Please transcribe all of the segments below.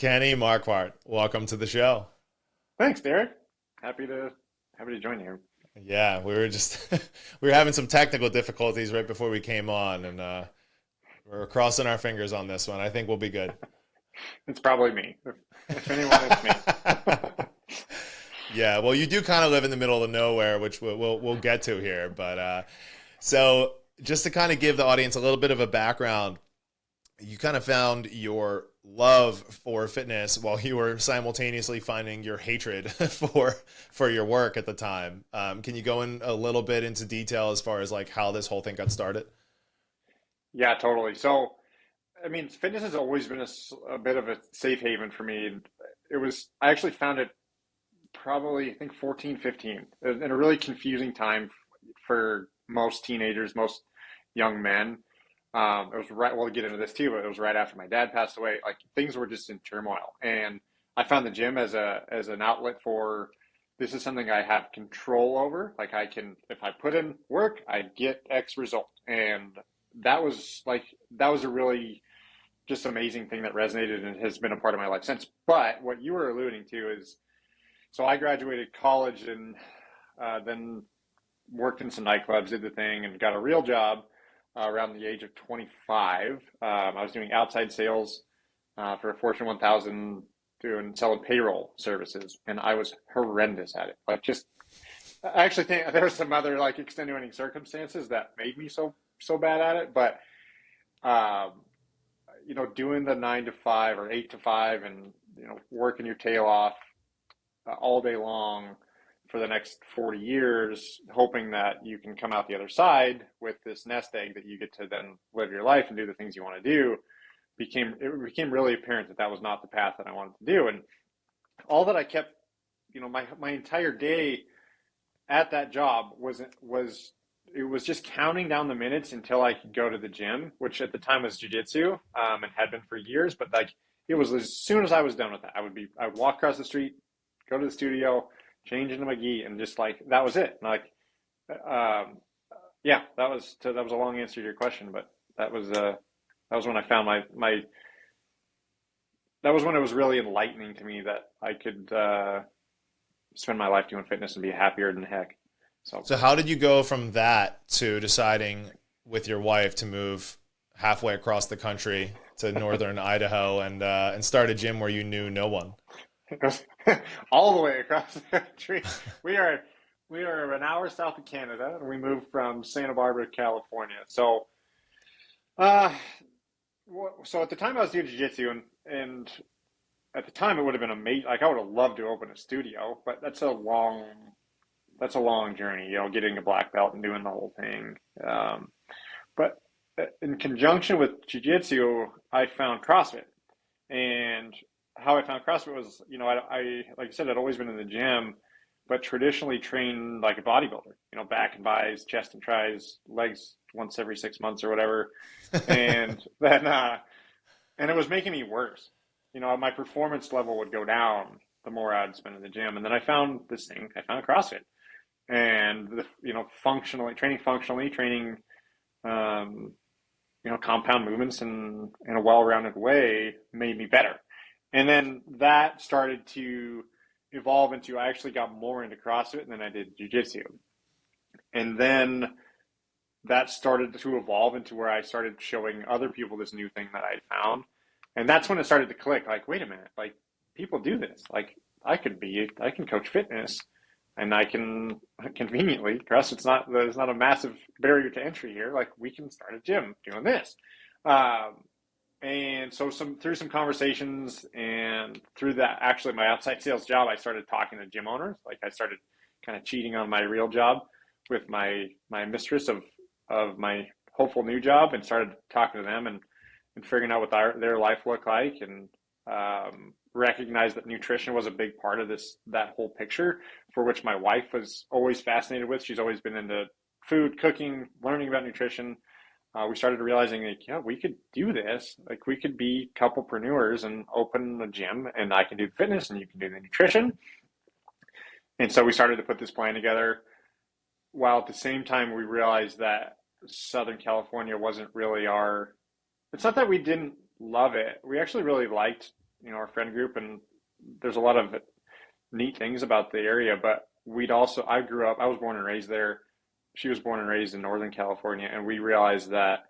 Kenny Markwardt, welcome to the show. Thanks, Derek. Happy to join you. Yeah, we were just we were having some technical difficulties right before we came on, and we're crossing our fingers on this one. I think we'll be good. It's probably me. If anyone, it's me. Yeah, well, you do kind of live in the middle of nowhere, which we'll get to here. But so just to kind of give the audience a little bit of a background, you kind of found your love for fitness while you were simultaneously finding your hatred for your work at the time. Can you go in a little bit into detail as far as like how this whole thing got started? Yeah, totally. So, I mean, fitness has always been a bit of a safe haven for me. I actually found it probably, I think, 14, 15, in a really confusing time for most teenagers, most young men. It was right, we'll get into this too, but it was right after my dad passed away. Like things were just in turmoil. And I found the gym as an outlet for this is something I have control over. Like if I put in work, I get X result. And that was a really just amazing thing that resonated and has been a part of my life since. But what you were alluding to is, so I graduated college and then worked in some nightclubs, did the thing, and got a real job around the age of 25. I was doing outside sales for a Fortune 1000, selling payroll services, and I was horrendous at it. Like, just I actually think there were some other like extenuating circumstances that made me so bad at it, but um, doing the 9 to 5 or 8 to 5, and working your tail off all day long for the next 40 years, hoping that you can come out the other side with this nest egg that you get to then live your life and do the things you want to do, it became really apparent that that was not the path that I wanted to do. And all that I kept, my entire day at that job it was just counting down the minutes until I could go to the gym, which at the time was Jiu Jitsu, and had been for years. But like it was as soon as I was done with that, I would walk across the street, go to the studio, change into my gi, and just like that was it. Like, yeah, that was a long answer to your question, but that was when I found my that was when it was really enlightening to me that I could spend my life doing fitness and be happier than heck. So So how did you go from that to deciding with your wife to move halfway across the country to northern Idaho and start a gym where you knew no one? it goes all the way across the country. We are we are an hour south of Canada, and we moved from Santa Barbara, California. Uh, so at the time I was doing jiu-jitsu, and at the time it would have been amazing. Like I would have loved to open a studio, but that's a long journey, getting a black belt and doing the whole thing. But in conjunction with jiu-jitsu, I found CrossFit. And how I found CrossFit was, like I said, I'd always been in the gym, but traditionally trained like a bodybuilder, back and bis, chest and tris, legs once every 6 months or whatever. And then, and it was making me worse. My performance level would go down the more I'd spend in the gym. And then I found this thing, I found CrossFit. And training um, compound movements in a well-rounded way made me better. And then that started to evolve into, I actually got more into CrossFit than I did jiu-jitsu. And then that started to evolve into where I started showing other people this new thing that I had found. And that's when it started to click, like, wait a minute, like people do this. Like I can coach fitness, and I can conveniently, there's not a massive barrier to entry here. Like we can start a gym doing this. Um, and so through some conversations and through that, actually my outside sales job, I started talking to gym owners. Like I started kind of cheating on my real job with my mistress of my hopeful new job, and started talking to them and figuring out what their life looked like, and recognized that nutrition was a big part of that whole picture, for which my wife was always fascinated with. She's always been into food, cooking, learning about nutrition. We started realizing, like, yeah, we could do this. Like, we could be couplepreneurs and open a gym, and I can do the fitness and you can do the nutrition. And so we started to put this plan together, while at the same time we realized that Southern California wasn't really it's not that we didn't love it. We actually really liked our friend group, and there's a lot of neat things about the area. But I was born and raised there. She was born and raised in Northern California, and we realized that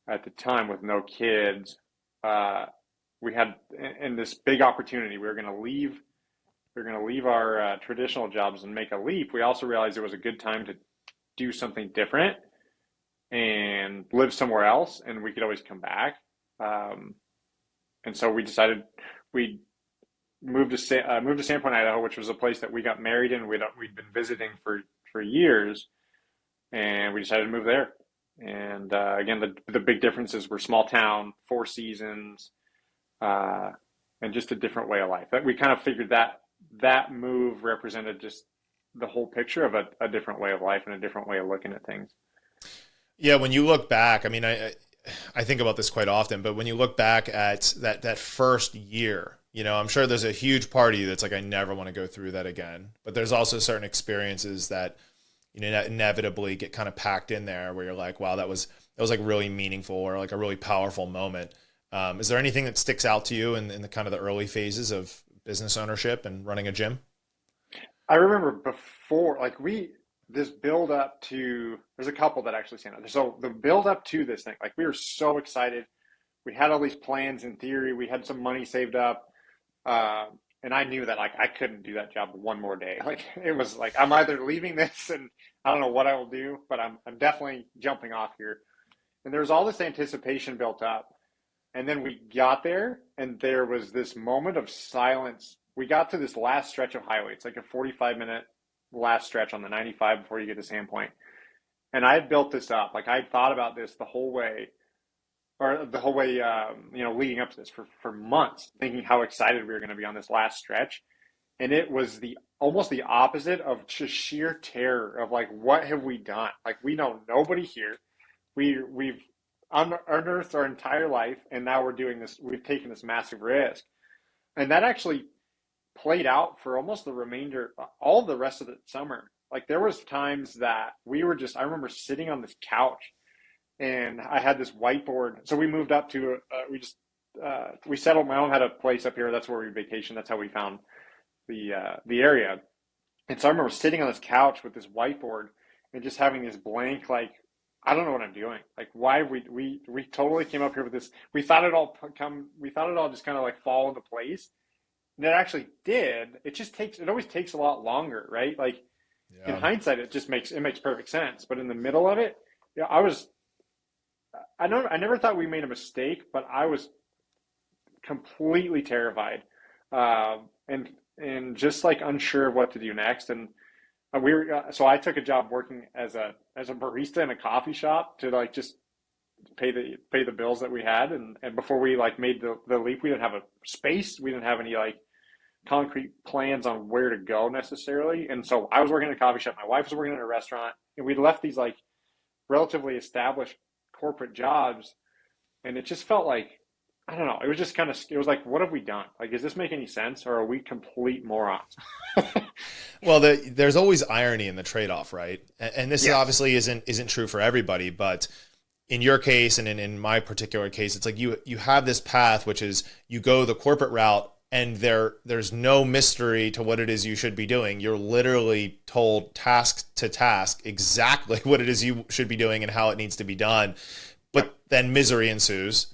at the time with no kids, uh, we had in this big opportunity. We were going to leave our traditional jobs and make a leap. We also realized it was a good time to do something different and live somewhere else, and we could always come back. Um, and so we decided we moved to Sandpoint, Idaho, which was a place that we got married in. We'd been visiting for years, and we decided to move there. And again, the big differences were small town, four seasons, uh, and just a different way of life. That we kind of figured that move represented just the whole picture of a different way of life and a different way of looking at things. Yeah, when you look back, I mean, I think about this quite often, but when you look back at that first year, I'm sure there's a huge party that's like, I never want to go through that again. But there's also certain experiences that inevitably get kind of packed in there where you're like, wow, that was like really meaningful or like a really powerful moment. Is there anything that sticks out to you in the kind of the early phases of business ownership and running a gym? I remember before, like this build up to, there's a couple that actually stand out. So the build up to this thing, like we were so excited. We had all these plans in theory. We had some money saved up. Uh, and I knew that like I couldn't do that job one more day. Like it was like, I'm either leaving this and I don't know what I will do, but I'm definitely jumping off here. And there was all this anticipation built up. And then we got there, and there was this moment of silence. We got to this last stretch of highway. It's like a 45-minute last stretch on the 95 before you get to Sandpoint. And I had built this up. Like I had thought about this the whole way, leading up to this for months, thinking how excited we were going to be on this last stretch. And it was almost the opposite of just sheer terror of like, what have we done? Like we know nobody here. We've unearthed our entire life, and now we're doing this. We've taken this massive risk, and that actually played out for almost all the rest of the summer. Like there was times that I remember sitting on this couch, and I had this whiteboard. So we moved up to, we settled. My mom had a place up here. That's where we vacation. That's how we found the area. And so I remember sitting on this couch with this whiteboard and just having this blank, like, I don't know what I'm doing. Like, why have we totally came up here with this. We thought it all just kind of like fall into place. And it actually did. It always takes a lot longer, right? Like in hindsight, it makes perfect sense. But in the middle of it, I never thought we made a mistake, but I was completely terrified. And just like unsure of what to do next. And so I took a job working as a barista in a coffee shop to like just pay the bills that we had. And before we like made the leap, we didn't have a space. We didn't have any like concrete plans on where to go necessarily. And so I was working in a coffee shop. My wife was working in a restaurant, and we'd left these like relatively established corporate jobs. And it just felt like, I don't know. It was just it was like, what have we done? Like, does this make any sense, or are we complete morons? Well, there's always irony in the trade-off, right? And this obviously isn't true for everybody, but in your case and in my particular case, it's like you have this path, which is you go the corporate route, and there's no mystery to what it is you should be doing. You're literally told task to task exactly what it is you should be doing and how it needs to be done. But then misery ensues.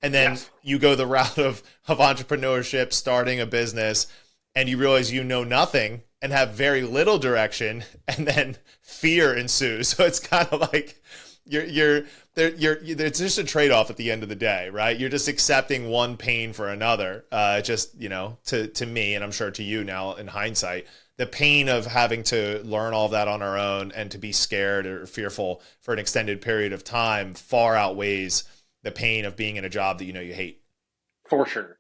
And then you go the route of entrepreneurship, starting a business, and you realize you know nothing and have very little direction, and then fear ensues. So it's kind of like it's just a trade-off at the end of the day, right? You're just accepting one pain for another. To me, and I'm sure to you now in hindsight, the pain of having to learn all of that on our own and to be scared or fearful for an extended period of time far outweighs the pain of being in a job that you hate. For sure.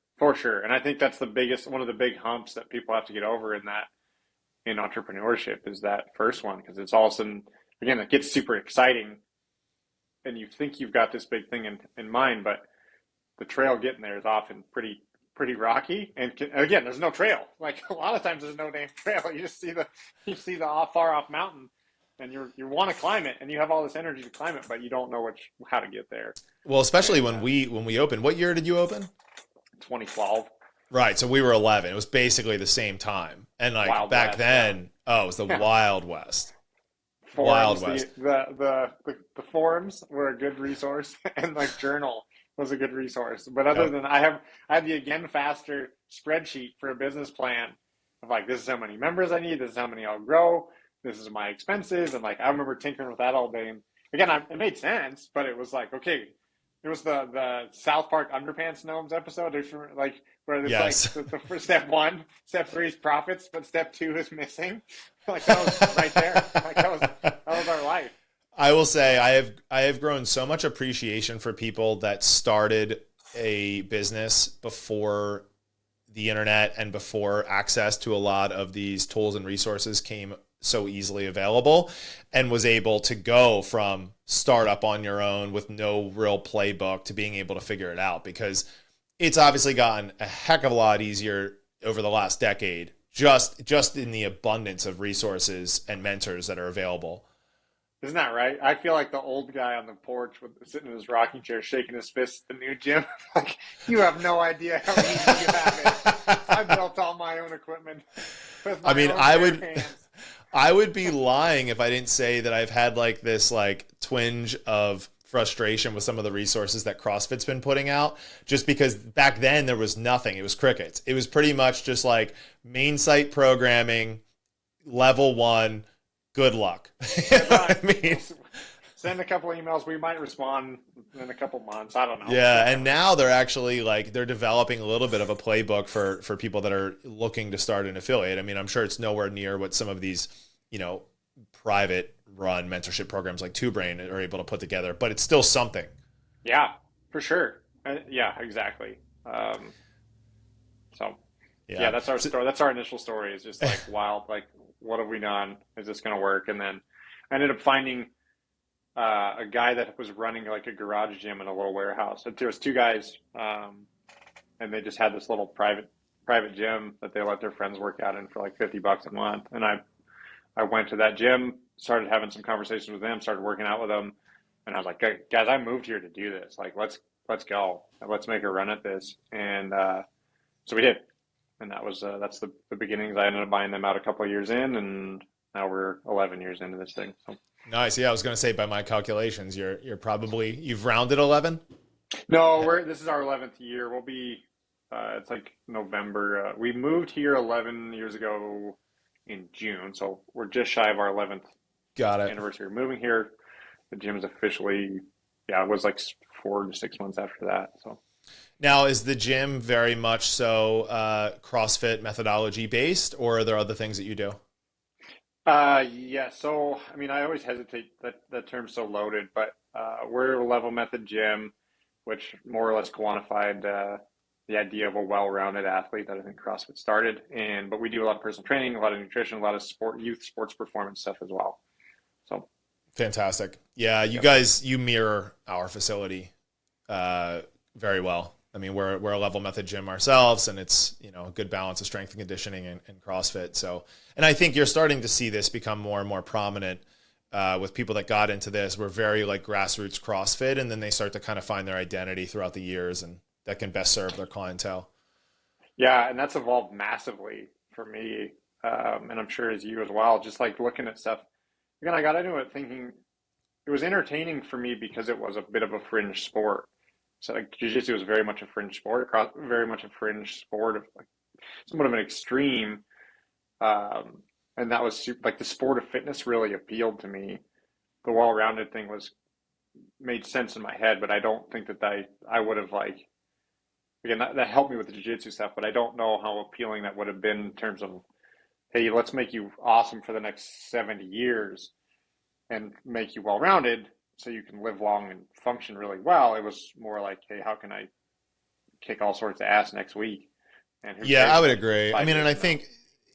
And I think that's one of the big humps that people have to get over in entrepreneurship is that first one, because it's all of a sudden, again, it gets super exciting and you think you've got this big thing in mind, but the trail getting there is often pretty rocky. And again, there's no trail. Like a lot of times there's no damn trail. You just see the far off mountain, and you want to climb it, and you have all this energy to climb it, but you don't know how to get there. Well, especially when we opened. What year did you open? 2012. Right. So we were 11. It was basically the same time. And like Wild back West, then, oh, it was the yeah. Wild West. Wild Forums, West. the forums were a good resource, and like journal was a good resource. But other Yep. than I had the Again Faster spreadsheet for a business plan of like, this is how many members I need, this is how many I'll grow, this is my expenses, and like I remember tinkering with that all day. And again, it made sense, but it was like, okay, it was the South Park Underpants Gnomes episode, like where it's Yes. like the first step one, step three is profits, but step two is missing. Like that was right there. Like that was our life. I will say I have grown so much appreciation for people that started a business before the internet and before access to a lot of these tools and resources came so easily available, and was able to go from startup on your own with no real playbook to being able to figure it out, because it's obviously gotten a heck of a lot easier over the last decade, just in the abundance of resources and mentors that are available. Isn't that right? I feel like the old guy on the porch sitting in his rocking chair, shaking his fist at the new gym. Like, you have no idea how easy you have it. I built all my own equipment with my own hands. I would be lying if I didn't say that I've had like this like twinge of frustration with some of the resources that CrossFit's been putting out, just because back then there was nothing. It was crickets. It was pretty much just like main site programming, level 1, good luck. You know what I mean? Send a couple emails. We might respond in a couple months. I don't know. Yeah, and now they're actually like they're developing a little bit of a playbook for people that are looking to start an affiliate. I mean, I'm sure it's nowhere near what some of these, private run mentorship programs like Two Brain are able to put together, but it's still something. Yeah, for sure. Yeah, exactly. Yeah, that's our story. That's our initial story. Is just like wild. Like, what have we done? Is this going to work? And then I ended up finding a guy that was running like a garage gym in a little warehouse. So there was two guys, and they just had this little private gym that they let their friends work out in for like $50 a month. And I went to that gym, started having some conversations with them, started working out with them, and I was like, guys, I moved here to do this. Like, let's go, let's make a run at this. And so we did, and that's the beginnings. I ended up buying them out a couple of years in, and now we're 11 years into this thing. So. Nice. Yeah, I was going to say by my calculations, you've rounded 11. No, this is our 11th year. We'll be it's like November. We moved here 11 years ago in June, so we're just shy of our 11th anniversary. Moving here, the gym is officially, it was like 4 to 6 months after that. So now, is the gym very much so CrossFit methodology based, or are there other things that you do? Yeah. So, I mean, I always hesitate that term's so loaded, but we're a level method gym, which more or less quantified the idea of a well-rounded athlete that I think CrossFit started. But we do a lot of personal training, a lot of nutrition, a lot of youth sports performance stuff as well. So fantastic. Yeah, you guys, you mirror our facility very well. I mean, we're a level method gym ourselves, and it's, a good balance of strength and conditioning and CrossFit. So, and I think you're starting to see this become more and more prominent with people that got into this. We're very like grassroots CrossFit, and then they start to kind of find their identity throughout the years, and that can best serve their clientele. Yeah, and that's evolved massively for me, and I'm sure as you as well. Just like looking at stuff. Again, I got into it thinking it was entertaining for me because it was a bit of a fringe sport. So like Jiu Jitsu was very much a fringe sport, very much a fringe sport of like somewhat of an extreme, and that was like the sport of fitness really appealed to me. The well-rounded thing made sense in my head, but I don't think that I would have like. Again, that helped me with the jiu-jitsu stuff, but I don't know how appealing that would have been in terms of, hey, let's make you awesome for the next 70 years and make you well-rounded so you can live long and function really well. It was more like, hey, how can I kick all sorts of ass next week? And yeah, I would agree. I mean, and I think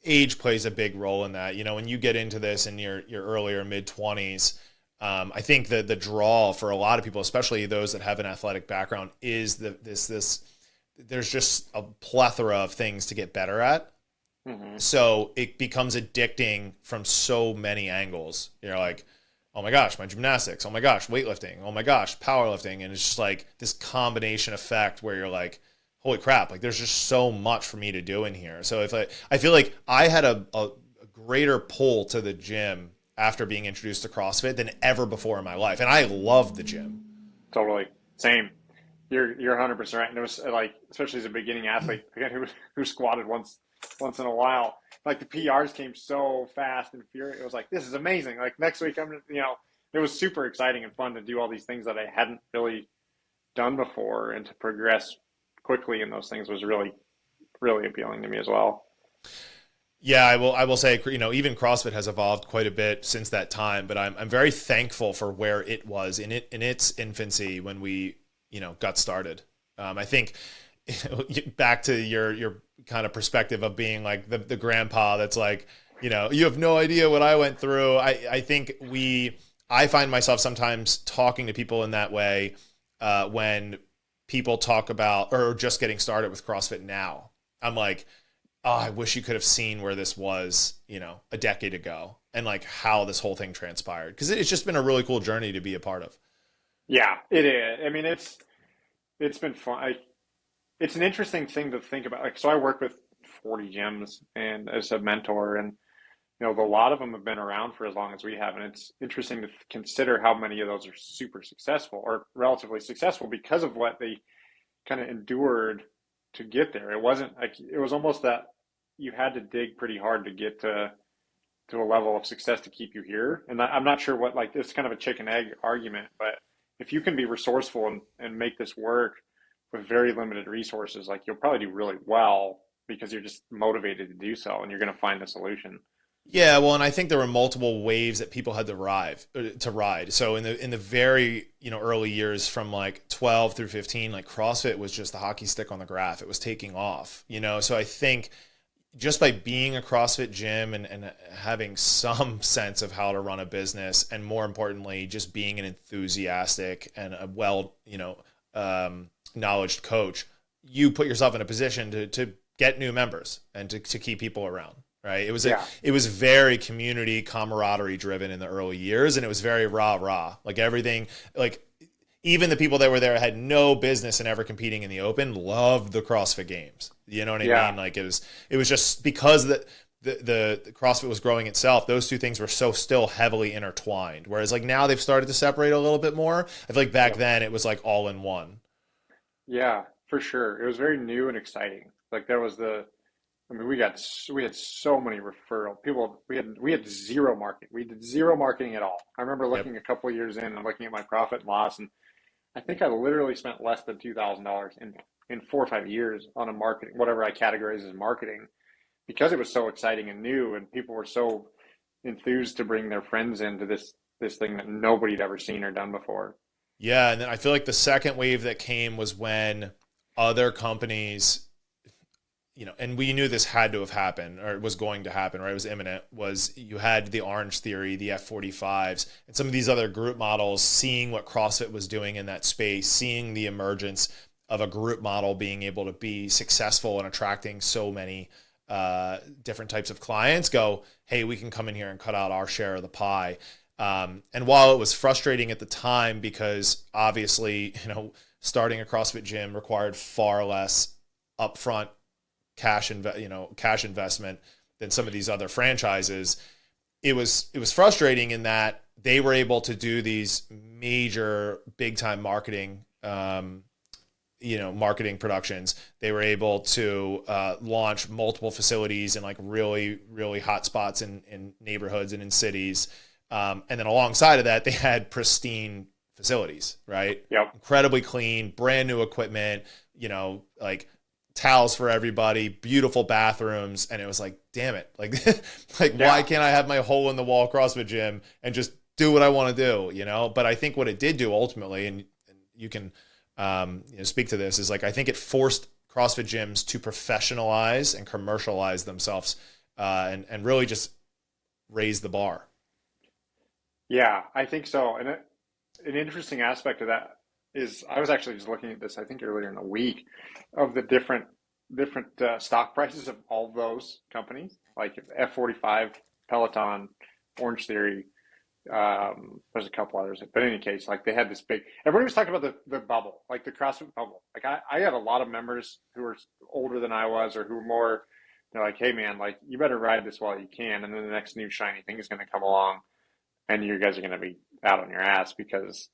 age plays a big role in that. When you get into this in your earlier mid-20s, I think that the draw for a lot of people, especially those that have an athletic background, is this there's just a plethora of things to get better at. Mm-hmm. So it becomes addicting from so many angles. You're like, oh my gosh, my gymnastics. Oh my gosh, weightlifting. Oh my gosh, powerlifting. And it's just like this combination effect where you're like, holy crap, like there's just so much for me to do in here. So if I feel like I had a greater pull to the gym after being introduced to CrossFit than ever before in my life. And I loved the gym. Totally. Same. You're 100% right. And it was like, especially as a beginning athlete, again, who squatted once in a while, like the PRs came so fast and furious. It was like, this is amazing. Like next week, it was super exciting and fun to do all these things that I hadn't really done before, and to progress quickly in those things was really, really appealing to me as well. Yeah, I will say, even CrossFit has evolved quite a bit since that time, but I'm very thankful for where it was in its infancy when we, got started. I think back to your kind of perspective of being like the grandpa that's like, you have no idea what I went through. I think I find myself sometimes talking to people in that way when people talk about or just getting started with CrossFit now. I'm like, oh, I wish you could have seen where this was, a decade ago, and like how this whole thing transpired. Because it's just been a really cool journey to be a part of. Yeah, it is. I mean, it's been fun. It's an interesting thing to think about. Like, so I work with 40 gyms and as a mentor, and a lot of them have been around for as long as we have, and it's interesting to consider how many of those are super successful or relatively successful because of what they kind of endured to get there. It wasn't like, it was almost that you had to dig pretty hard to get to a level of success to keep you here. And I'm not sure what, like, it's kind of a chicken egg argument, but if you can be resourceful and make this work with very limited resources, like you'll probably do really well because you're just motivated to do so, and you're going to find a solution. Yeah, well, and I think there were multiple waves that people had to ride. So in the very early years, from like 12 through 15, like CrossFit was just the hockey stick on the graph. It was taking off. So I think just by being a CrossFit gym and having some sense of how to run a business, and more importantly, just being an enthusiastic and a knowledge coach, you put yourself in a position to get new members and to keep people around. Right. It was very community camaraderie driven in the early years. And it was very rah. Like everything, like even the people that were there had no business in ever competing in the open, loved the CrossFit games. You know what I mean? Like it was just because the CrossFit was growing itself. Those two things were so still heavily intertwined. Whereas like now they've started to separate a little bit more. I feel like back then it was like all in one. Yeah, for sure. It was very new and exciting. Like there was we had so many referral people. We had zero marketing. We did zero marketing at all. I remember looking a couple of years in and looking at my profit and loss, and I think I literally spent less than $2,000 in 4 or 5 years on a marketing, whatever I categorize as marketing, because it was so exciting and new, and people were so enthused to bring their friends into this thing that nobody had ever seen or done before. Yeah, and then I feel like the second wave that came was when other companies, and we knew this had to have happened, or it was going to happen, right? It was imminent. Was you had the Orange Theory, the F45s, and some of these other group models, seeing what CrossFit was doing in that space, seeing the emergence of a group model being able to be successful and attracting so many different types of clients, go, hey, we can come in here and cut out our share of the pie. And while it was frustrating at the time, because obviously, starting a CrossFit gym required far less upfront cash investment than some of these other franchises, it was frustrating in that they were able to do these major big time marketing marketing productions. They were able to launch multiple facilities in like really, really hot spots in neighborhoods and in cities. And then alongside of that, they had pristine facilities, right? Yep. Incredibly clean, brand new equipment, like towels for everybody, beautiful bathrooms. And it was like, damn it. Like, why can't I have my hole in the wall CrossFit gym and just do what I want to do, But I think what it did do ultimately, and you can, speak to this, is like, I think it forced CrossFit gyms to professionalize and commercialize themselves, and really just raise the bar. Yeah, I think so. And an interesting aspect of that is, I was actually just looking at this, I think earlier in the week, of the different stock prices of all those companies, like F45, Peloton, Orange Theory, There's a couple others, but in any case, like they had this big. Everybody was talking about the bubble, like the CrossFit bubble. Like I had a lot of members who were older than I was, or who were more. They're like, hey man, like you better ride this while you can, and then the next new shiny thing is going to come along, and you guys are going to be out on your ass because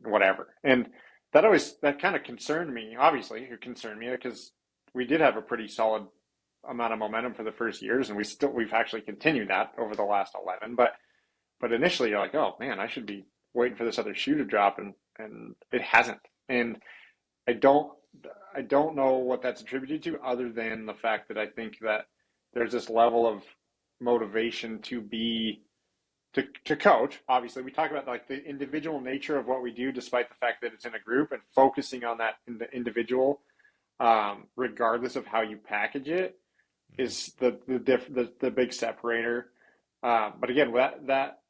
whatever. And that kind of concerned me. Obviously, it concerned me because we did have a pretty solid amount of momentum for the first years, and we've actually continued that over the last 11. But initially, you're like, oh man, I should be waiting for this other shoe to drop, and it hasn't. And I don't I don't know what that's attributed to, other than the fact that I think that there's this level of motivation to coach. Obviously, we talk about like the individual nature of what we do, despite the fact that it's in a group, and focusing on that in the individual, regardless of how you package it, is the big separator. But again, that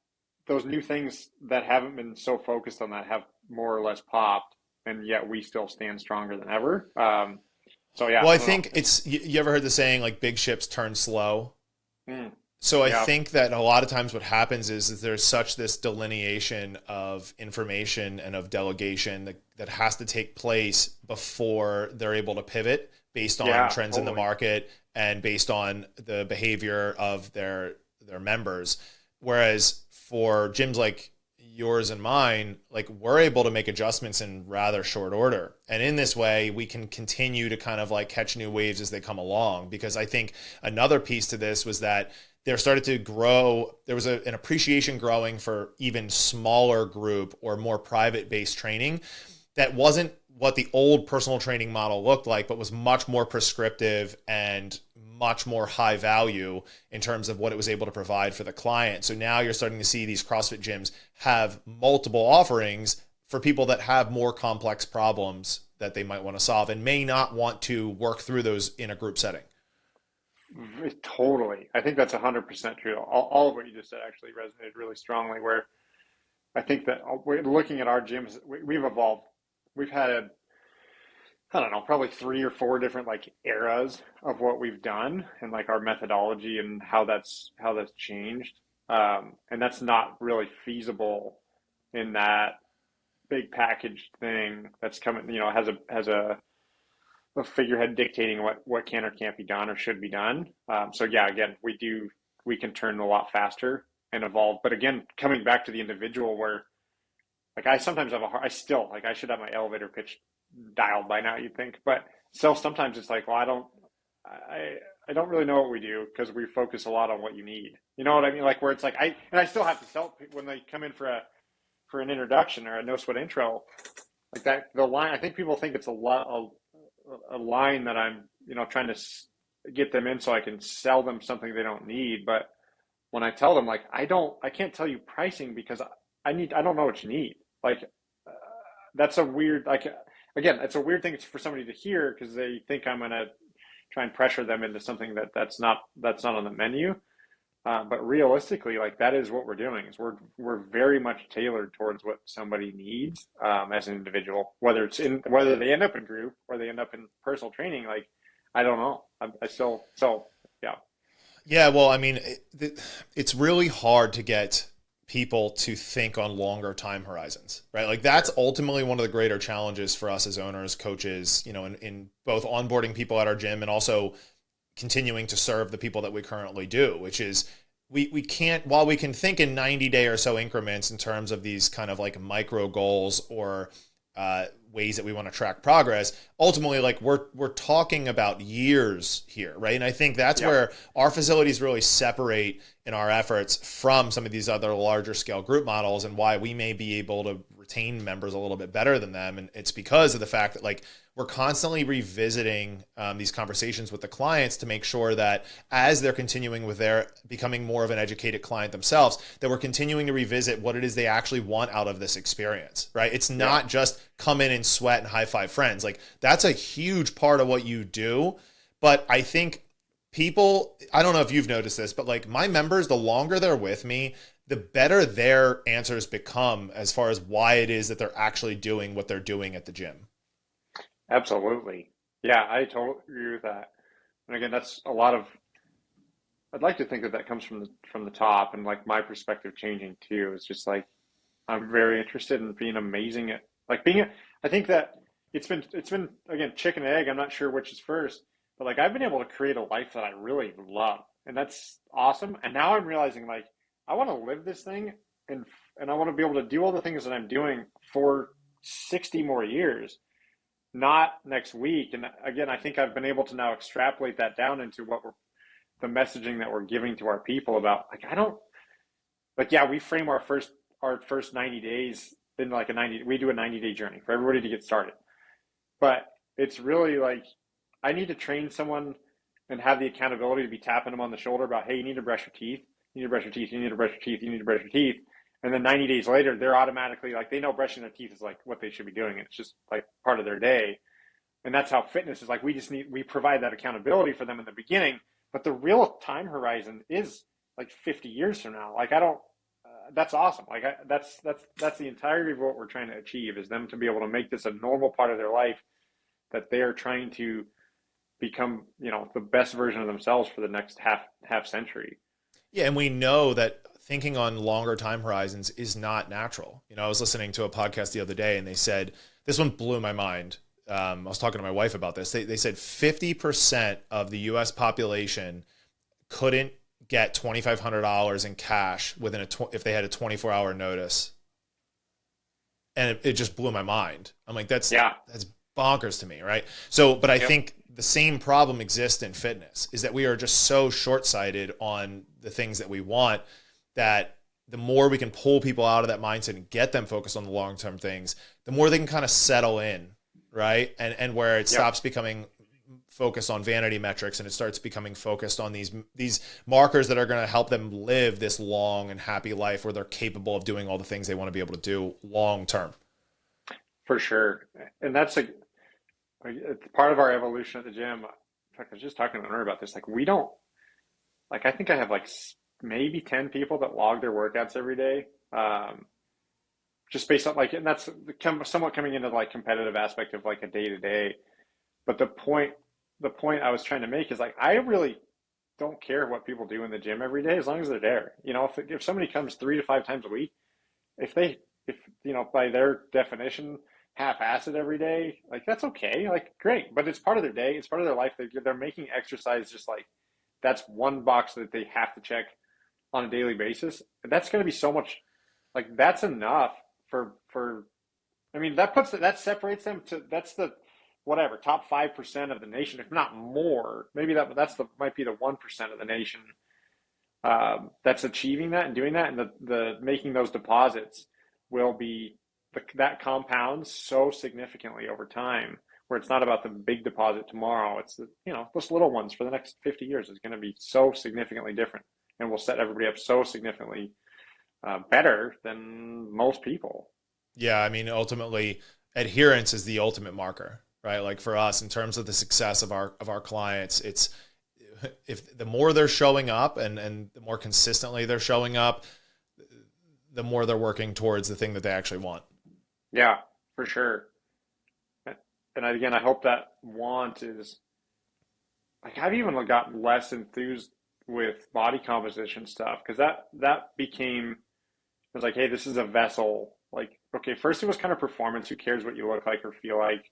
those new things that haven't been so focused on that have more or less popped, and yet we still stand stronger than ever. So yeah. Well, I think it's, you ever heard the saying like big ships turn slow? So I think that a lot of times what happens is that there's such this delineation of information and of delegation that has to take place before they're able to pivot based on trends in the market and based on the behavior of their members. Whereas for gyms like yours and mine, like we're able to make adjustments in rather short order. And in this way, we can continue to kind of like catch new waves as they come along. Because I think another piece to this was that there started to grow, there was an appreciation growing for even smaller group or more private based training that wasn't what the old personal training model looked like, but was much more prescriptive and much more high value in terms of what it was able to provide for the client. So now you're starting to see these CrossFit gyms have multiple offerings for people that have more complex problems that they might want to solve and may not want to work through those in a group setting. Totally. I think that's 100% true. All of what you just said actually resonated really strongly, where I think that we're looking at our gyms, we've evolved. We've had, I don't know, probably 3 or 4 different like eras of what we've done and like our methodology and how that's changed. And that's not really feasible in that big packaged thing that's coming, has a figurehead dictating what can or can't be done or should be done. So yeah, again, we can turn a lot faster and evolve. But again, coming back to the individual, where like I sometimes have I should have my elevator pitch dialed by now, you'd think, but still sometimes it's like, well, I don't really know what we do, because we focus a lot on what you need. You know what I mean? Like where it's like I still have to sell when they come in for an introduction or a no sweat intro, like that, the line, I think people think it's a line that I'm, trying to get them in so I can sell them something they don't need. But when I tell them, like, I can't tell you pricing because I don't know what you need. Like, that's a weird, like, again, it's a weird thing for somebody to hear, because they think I'm going to try and pressure them into something that's not on the menu. But realistically, like, that is what we're doing, is we're very much tailored towards what somebody needs, as an individual, whether they end up in group or they end up in personal training. Like, I don't know. Yeah. Yeah. Well, I mean, it's really hard to get people to think on longer time horizons, right? Like that's ultimately one of the greater challenges for us as owners, coaches, in both onboarding people at our gym and also continuing to serve the people that we currently do, which is we can't, while we can think in 90-day or so increments in terms of these kind of like micro goals or ways that we want to track progress, ultimately, like we're talking about years here, right? And I think that's where our facilities really separate in our efforts from some of these other larger scale group models, and why we may be able to retain members a little bit better than them. And it's because of the fact that like we're constantly revisiting these conversations with the clients to make sure that as they're continuing with their becoming more of an educated client themselves, that we're continuing to revisit what it is they actually want out of this experience, right? It's not just come in and sweat and high five friends. Like that's a huge part of what you do. But I think people, I don't know if you've noticed this, but like my members, the longer they're with me, the better their answers become as far as why it is that they're actually doing what they're doing at the gym. Absolutely. Yeah, I totally agree with that. And again, that's a lot of I'd like to think that that comes from the top, and like my perspective changing too. It's just like I'm very interested in being amazing at like being a, I think that it's been again chicken and egg. I'm not sure which is first, but like I've been able to create a life that I really love, and that's awesome. And now I'm realizing like I want to live this thing, and I want to be able to do all the things that I'm doing for 60 more years, not next week. And again, I think I've been able to now extrapolate that down into what we're the messaging that we're giving to our people about like I don't like yeah, we frame our first 90 days in like a 90 we do a 90-day journey for everybody to get started. But it's really like I need to train someone and have the accountability to be tapping them on the shoulder about, hey, you need to brush your teeth, you need to brush your teeth, you need to brush your teeth, you need to brush your teeth. And then 90 days later, they're automatically like they know brushing their teeth is like what they should be doing. It's just like part of their day. And that's how fitness is like we provide that accountability for them in the beginning, but the real time horizon is like 50 years from now. Like I don't that's awesome. Like that's the entirety of what we're trying to achieve is them to be able to make this a normal part of their life that they are trying to become, the best version of themselves for the next half century. Yeah, and we know that thinking on longer time horizons is not natural. I was listening to a podcast the other day, and they said this one blew my mind. I was talking to my wife about this. They said 50% of the U.S. population couldn't get $2,500 in cash within if they had a 24-hour notice, and it just blew my mind. I'm like, that's bonkers to me, right? So, but I think the same problem exists in fitness, is that we are just so short-sighted on the things that we want that the more we can pull people out of that mindset and get them focused on the long-term things, the more they can kind of settle in, right? And where it stops becoming focused on vanity metrics and it starts becoming focused on these markers that are going to help them live this long and happy life where they're capable of doing all the things they want to be able to do long term. For sure. And that's it's part of our evolution at the gym. In fact, I was just talking to her about this. Like, we don't, like, I think I have like maybe 10 people that log their workouts every day. Just based on like, and that's somewhat coming into like competitive aspect of like a day to day. But the point I was trying to make is like, I really don't care what people do in the gym every day as long as they're there. If somebody comes 3 to 5 times a week, if by their definition, half-assed every day, like that's okay, like great, but it's part of their day, it's part of their life. They're making exercise just like that's one box that they have to check on a daily basis. And that's going to be so much, like that's enough for I mean that separates them to that's the whatever top 5% of the nation, if not more. Maybe might be the 1% of the nation that's achieving that and doing that, and the making those deposits will be that compounds so significantly over time, where it's not about the big deposit tomorrow. It's those little ones for the next 50 years is going to be so significantly different, and will set everybody up so significantly better than most people. Yeah, I mean, ultimately, adherence is the ultimate marker, right? Like for us, in terms of the success of our clients, it's if the more they're showing up and the more consistently they're showing up, the more they're working towards the thing that they actually want. Yeah, for sure. And again, I hope that want is like I've even gotten less enthused with body composition stuff because that became it was like, hey, this is a vessel. Like, okay, first it was kind of performance. Who cares what you look like or feel like?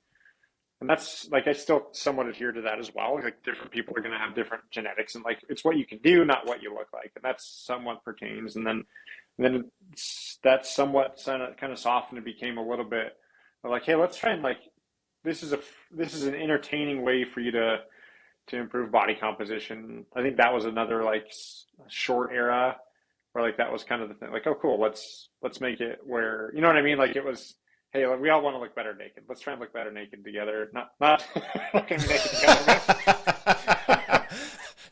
And that's like I still somewhat adhere to that as well. Like different people are going to have different genetics, and like it's what you can do, not what you look like, and that's somewhat pertains. And then that somewhat kind of softened and became a little bit like, hey, let's try and like this is an entertaining way for you to improve body composition. I think that was another like short era where like that was kind of the thing. Like, oh, cool, let's make it where you know what I mean. Like it was, hey, like, we all want to look better naked. Let's try and look better naked together. Not looking naked together.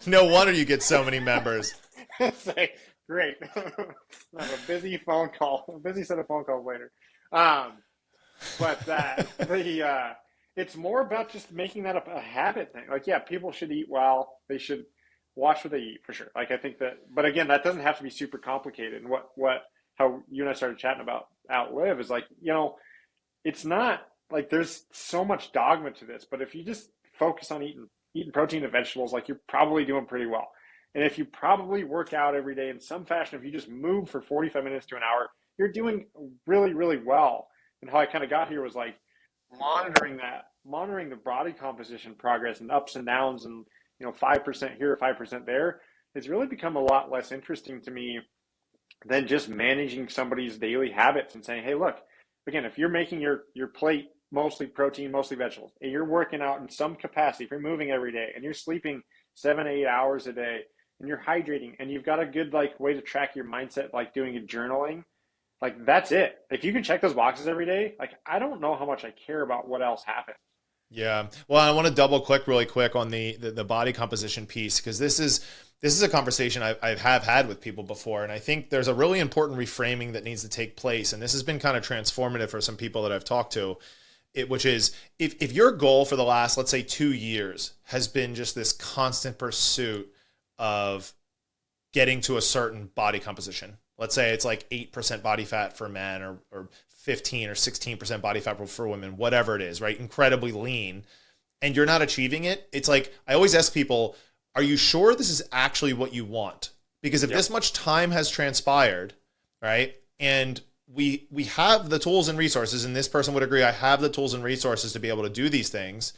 No wonder you get so many members. It's like, great. I have a busy set of phone calls later. But it's more about just making that a habit thing. Like, yeah, people should eat well. They should watch what they eat for sure. Like, I think that, but again, that doesn't have to be super complicated. And how you and I started chatting about Outlive is like, it's not like there's so much dogma to this, but if you just focus on eating protein and vegetables, like you're probably doing pretty well. And if you probably work out every day in some fashion, if you just move for 45 minutes to an hour, you're doing really, really well. And how I kind of got here was like monitoring the body composition progress and ups and downs and, 5% here, 5% there. It's really become a lot less interesting to me than just managing somebody's daily habits and saying, hey, look, again, if you're making your plate mostly protein, mostly vegetables, and you're working out in some capacity, if you're moving every day and you're sleeping 7 to 8 hours a day and you're hydrating and you've got a good like way to track your mindset, like doing a journaling, like that's it. If you can check those boxes every day, like I don't know how much I care about what else happens. Yeah. Well, I want to double click really quick on the body composition piece, because this is a conversation I have had with people before. And I think there's a really important reframing that needs to take place. And this has been kind of transformative for some people that I've talked to, which is if your goal for the last, let's say 2 years has been just this constant pursuit of getting to a certain body composition. Let's say it's like 8% body fat for men or 15 or 16% body fat for women, whatever it is, right? Incredibly lean. And you're not achieving it. It's like, I always ask people, are you sure this is actually what you want? Because if this much time has transpired, right? And we have the tools and resources, and this person would agree, I have the tools and resources to be able to do these things.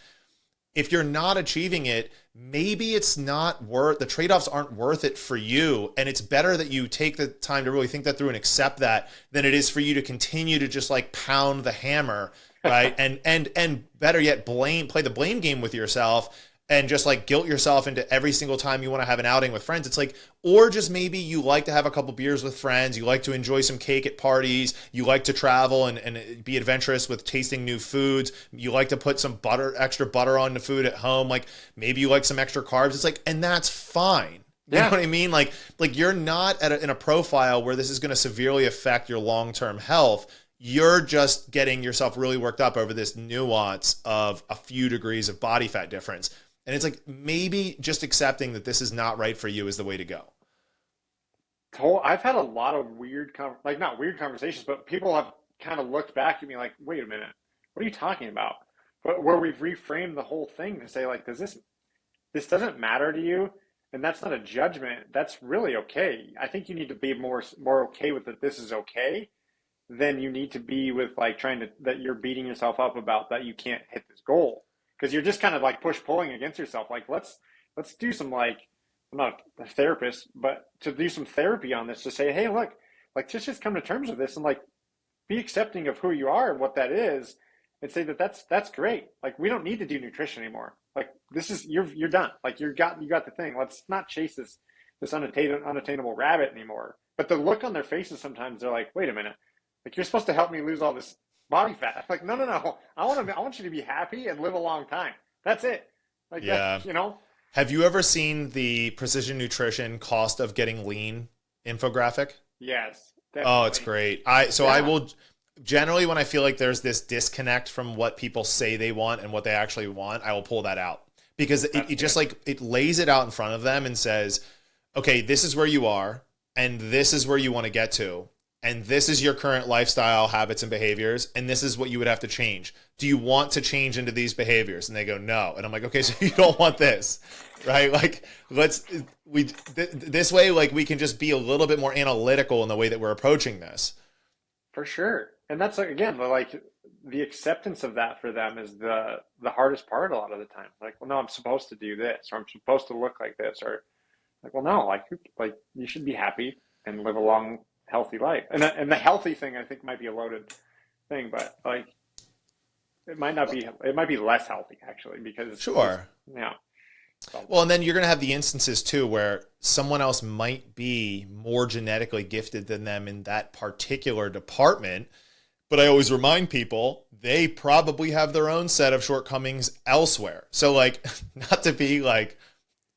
If you're not achieving it, maybe it's not worth, the trade-offs aren't worth it for you. And it's better that you take the time to really think that through and accept that than it is for you to continue to just like pound the hammer, right? and better yet, play the blame game with yourself and just like guilt yourself into every single time you want to have an outing with friends. It's like, or just maybe you like to have a couple beers with friends. You like to enjoy some cake at parties. You like to travel and be adventurous with tasting new foods. You like to put some extra butter on the food at home. Like maybe you like some extra carbs. It's like, and that's fine. You know what I mean? Like you're not in a profile where this is going to severely affect your long-term health. You're just getting yourself really worked up over this nuance of a few degrees of body fat difference. And it's like, maybe just accepting that this is not right for you is the way to go. I've had a lot of not weird conversations, but people have kind of looked back at me like, wait a minute, what are you talking about? But where we've reframed the whole thing to say like, this doesn't matter to you? And that's not a judgment. That's really okay. I think you need to be more okay with that this is okay than you need to be with like that you're beating yourself up about that you can't hit this goal. Because you're just kind of like push-pulling against yourself. Like, let's do some like, I'm not a therapist, but to do some therapy on this to say, hey, look, like just come to terms with this and like be accepting of who you are and what that is, and say that's great. Like we don't need to do nutrition anymore. Like this is you're done. Like you got the thing. Let's not chase this unattainable rabbit anymore. But the look on their faces sometimes, they're like, wait a minute, like you're supposed to help me lose all this body fat. Like, no. I want you to be happy and live a long time. That's it. Like, Have you ever seen the Precision Nutrition cost of getting lean infographic? Yes. Definitely. Oh, it's great. I will generally, when I feel like there's this disconnect from what people say they want and what they actually want, I will pull that out, because it just like, it lays it out in front of them and says, okay, this is where you are and this is where you want to get to. And this is your current lifestyle habits and behaviors, and this is what you would have to change. Do you want to change into these behaviors? And they go, no. And I'm like, okay, so you don't want this, right? Like, this way, like we can just be a little bit more analytical in the way that we're approaching this. For sure. And that's like, again, like the acceptance of that for them is the hardest part a lot of the time. Like, well, no, I'm supposed to do this, or I'm supposed to look like this, or like, well, no, like you should be happy and live a long, healthy life. And the healthy thing I think might be a loaded thing, but like it might be less healthy actually, because sure. Yeah. So. Well, and then you're going to have the instances too where someone else might be more genetically gifted than them in that particular department. But I always remind people they probably have their own set of shortcomings elsewhere. So like, not to be like,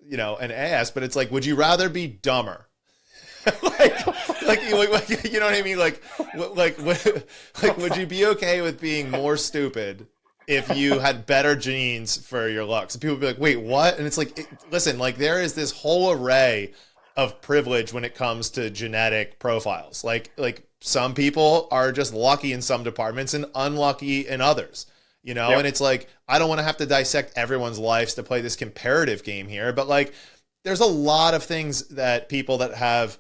an ass, but it's like, would you rather be dumber? like, you know what I mean? Like, would you be okay with being more stupid if you had better genes for your looks? And people would be like, wait, what? And it's like, listen, like there is this whole array of privilege when it comes to genetic profiles. Like some people are just lucky in some departments and unlucky in others, Yep. And it's like, I don't want to have to dissect everyone's lives to play this comparative game here, but like, there's a lot of things that people that have,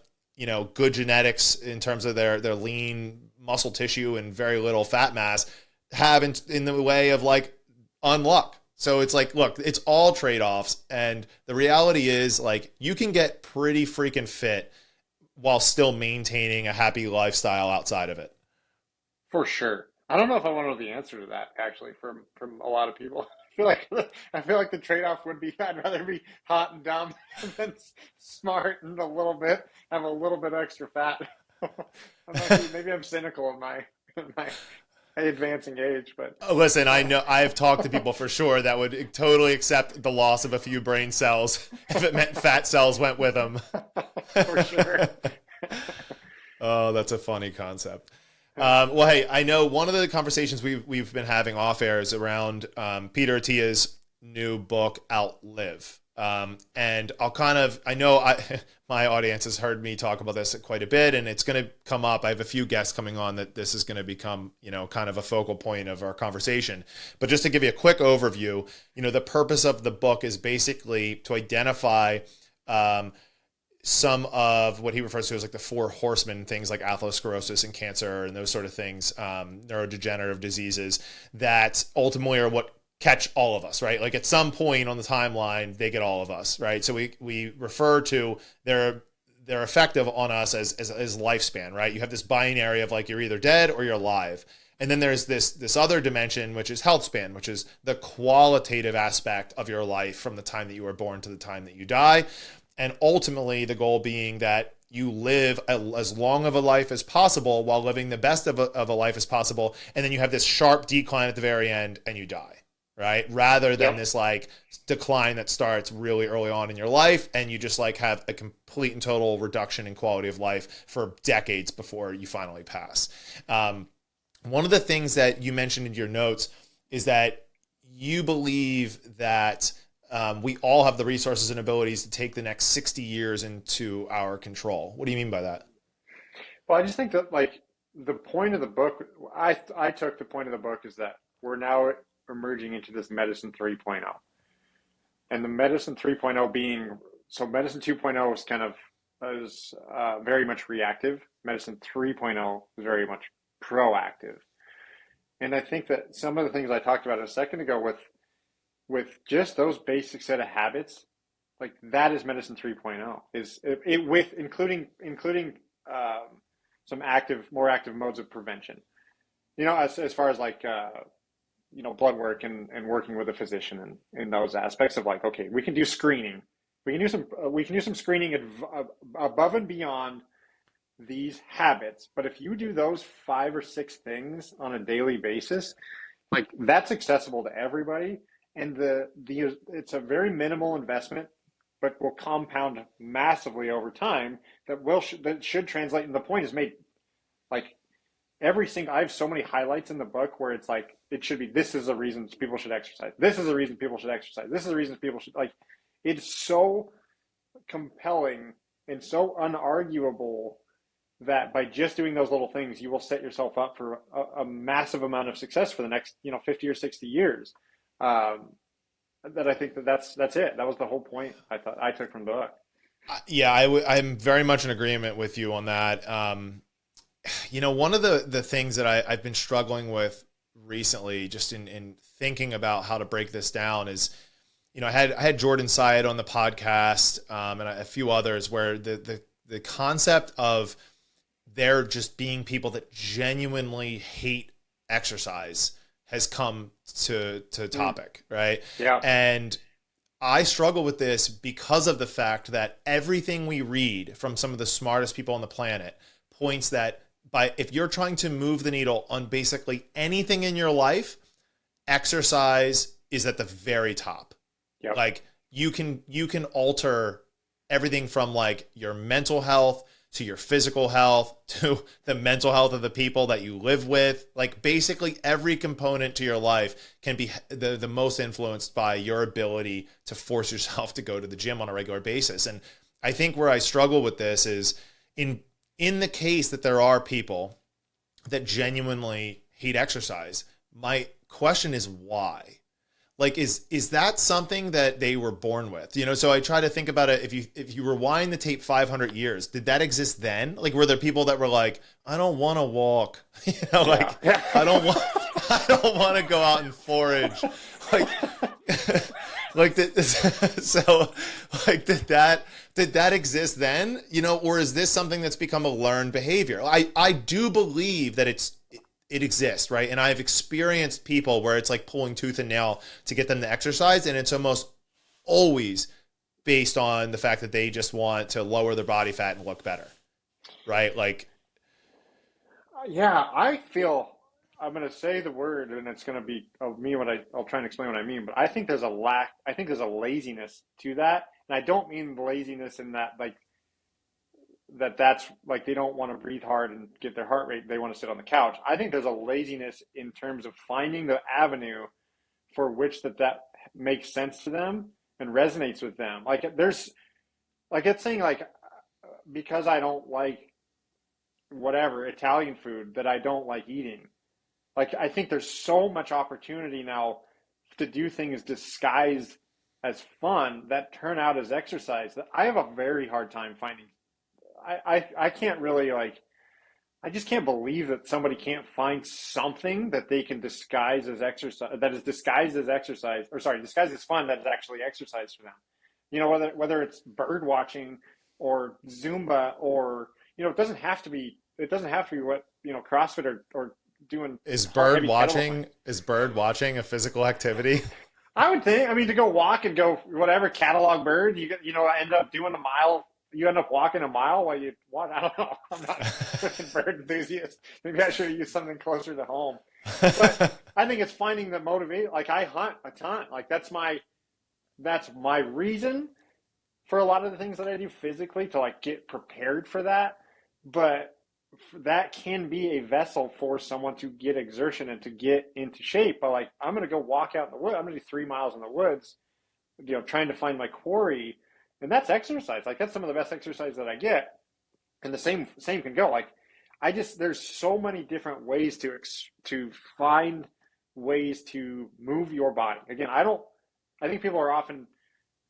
good genetics in terms of their lean muscle tissue and very little fat mass have in the way of like unluck. So it's like, look, it's all trade-offs. And the reality is like you can get pretty freaking fit while still maintaining a happy lifestyle outside of it. For sure. I don't know if I want to know the answer to that actually from a lot of people. I feel like the trade-off would be I'd rather be hot and dumb than smart and have a little bit extra fat. Maybe I'm cynical in my advancing age, but Listen, I know I've talked to people for sure that would totally accept the loss of a few brain cells if it meant fat cells went with them. for sure. Oh, that's a funny concept. Well, hey, I know one of the conversations we've been having off air is around Peter Attia's new book, Outlive. And I know my audience has heard me talk about this quite a bit, and it's going to come up. I have a few guests coming on that this is going to become, kind of a focal point of our conversation. But just to give you a quick overview, the purpose of the book is basically to identify some of what he refers to as like the four horsemen, things like atherosclerosis and cancer and those sort of things, neurodegenerative diseases that ultimately are what catch all of us, right? Like at some point on the timeline, they get all of us, right? So we refer to they're effective on us as lifespan, right? You have this binary of like you're either dead or you're alive. And then there's this other dimension, which is healthspan, which is the qualitative aspect of your life from the time that you were born to the time that you die. And ultimately, the goal being that you live as long of a life as possible while living the best of a life as possible. And then you have this sharp decline at the very end and you die, right? Rather than this like decline that starts really early on in your life and you just like have a complete and total reduction in quality of life for decades before you finally pass. One of the things that you mentioned in your notes is that you believe that we all have the resources and abilities to take the next 60 years into our control. What do you mean by that? Well, I just think that like the point of the book, I took the point of the book is that we're now emerging into this medicine 3.0. And the medicine 3.0 being, so medicine 2.0 is kind of very much reactive. Medicine 3.0 is very much proactive. And I think that some of the things I talked about a second ago with just those basic set of habits, like that is medicine 3.0 is it with including some more active modes of prevention, as far as like blood work and working with a physician and in those aspects of like, okay, we can do screening, we can do some screening above and beyond these habits, but if you do those 5 or 6 things on a daily basis, like that's accessible to everybody. And it's a very minimal investment, but will compound massively over time. That should translate. And the point is made, like I have so many highlights in the book where it's like it should be. This is a reason people should exercise. This is a reason people should exercise. This is a reason people should like. It's so compelling and so unarguable that by just doing those little things, you will set yourself up for a massive amount of success for the next 50 or 60 years. That I think that's it. That was the whole point I took from the book. Yeah, I'm very much in agreement with you on that. One of the things that I've been struggling with recently, just in thinking about how to break this down, is, I had Jordan Syed on the podcast and a few others where the concept of there just being people that genuinely hate exercise has come to topic, right? Yeah. And I struggle with this because of the fact that everything we read from some of the smartest people on the planet points that if you're trying to move the needle on basically anything in your life, exercise is at the very top. Yep. Like you can alter everything from like your mental health to your physical health, to the mental health of the people that you live with. Like basically every component to your life can be the most influenced by your ability to force yourself to go to the gym on a regular basis. And I think where I struggle with this is in the case that there are people that genuinely hate exercise, my question is why? like, is that something that they were born with? You know, so I try to think about it. If you rewind the tape 500 years, did that exist then? Like, were there people that were like, I don't want to walk, you know, like Yeah. I don't want to go out and forage, like, like so, like, did that exist then? You know, or is this something that's become a learned behavior? I do believe that it exists, right? And I've experienced people where it's like pulling tooth and nail to get them to exercise, and it's almost always based on the fact that they just want to lower their body fat and look better, right? Like, Yeah, I feel I'm going to say the word, and it's going to be of me I'll try and explain what I mean. But I think there's a lack. I think there's a laziness to that, and I don't mean laziness in that like that's like they don't want to breathe hard and get their heart rate. They want to sit on the couch. I think there's a laziness in terms of finding the avenue for which that makes sense to them and resonates with them. Like there's like it's saying like because I don't like whatever Italian food that I don't like eating. Like I think there's so much opportunity now to do things disguised as fun that turn out as exercise that I have a very hard time finding. I can't really like I just can't believe that somebody can't find something that they can disguise as exercise that is disguised as exercise or sorry disguised as fun that is actually exercise for them. You know whether it's bird watching or Zumba or you know it doesn't have to be what you know CrossFit or doing. is bird watching a physical activity? I would think. I mean, to go walk and go whatever catalog bird, you know end up doing a mile. You end up walking a mile while you what? I don't know. I'm not a bird enthusiast. Maybe I should have used something closer to home. But I think it's finding the motivation. Like I hunt a ton. Like that's my reason for a lot of the things that I do physically to like get prepared for that. But that can be a vessel for someone to get exertion and to get into shape. But like, I'm going to go walk out in the woods. I'm going to do 3 miles in the woods, you know, trying to find my quarry. And that's exercise. Like that's some of the best exercise that I get. And the same can go. Like there's so many different ways to find ways to move your body. Again, I think people are often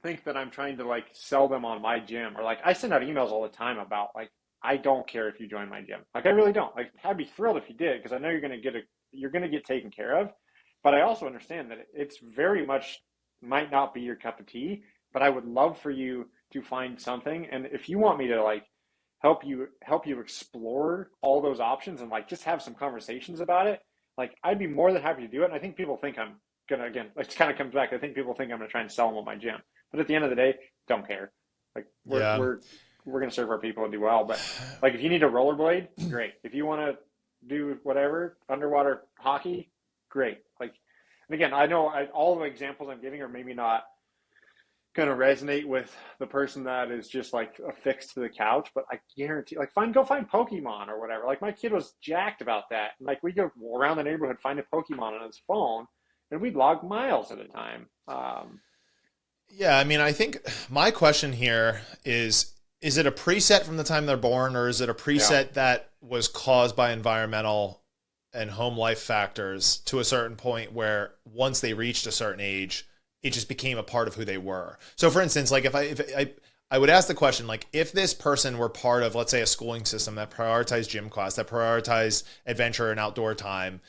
think that I'm trying to like sell them on my gym or like I send out emails all the time about like, I don't care if you join my gym. Like I really don't. Like I'd be thrilled if you did because I know you're going to get taken care of. But I also understand that it's very much might not be your cup of tea, but I would love for you to find something. And if you want me to like help you explore all those options and like just have some conversations about it, like I'd be more than happy to do it. And I think people think I'm gonna again, it kind of comes back. I think people think I'm gonna try and sell them at my gym, but at the end of the day, don't care. Like we're going to serve our people and do well. But like, if you need a rollerblade, great. If you want to do whatever, underwater hockey, great. Like, and again, I know all the examples I'm giving are maybe not going to resonate with the person that is just like affixed to the couch, but I guarantee like go find Pokemon or whatever. Like my kid was jacked about that. Like we go around the neighborhood, find a Pokemon on his phone and we'd log miles at a time. Yeah. I mean, I think my question here is it a preset from the time they're born, or is it a preset that was caused by environmental and home life factors to a certain point where once they reached a certain age, it just became a part of who they were? So for instance, like if I would ask the question, like if this person were part of, let's say, a schooling system that prioritized gym class, that prioritized adventure and outdoor time,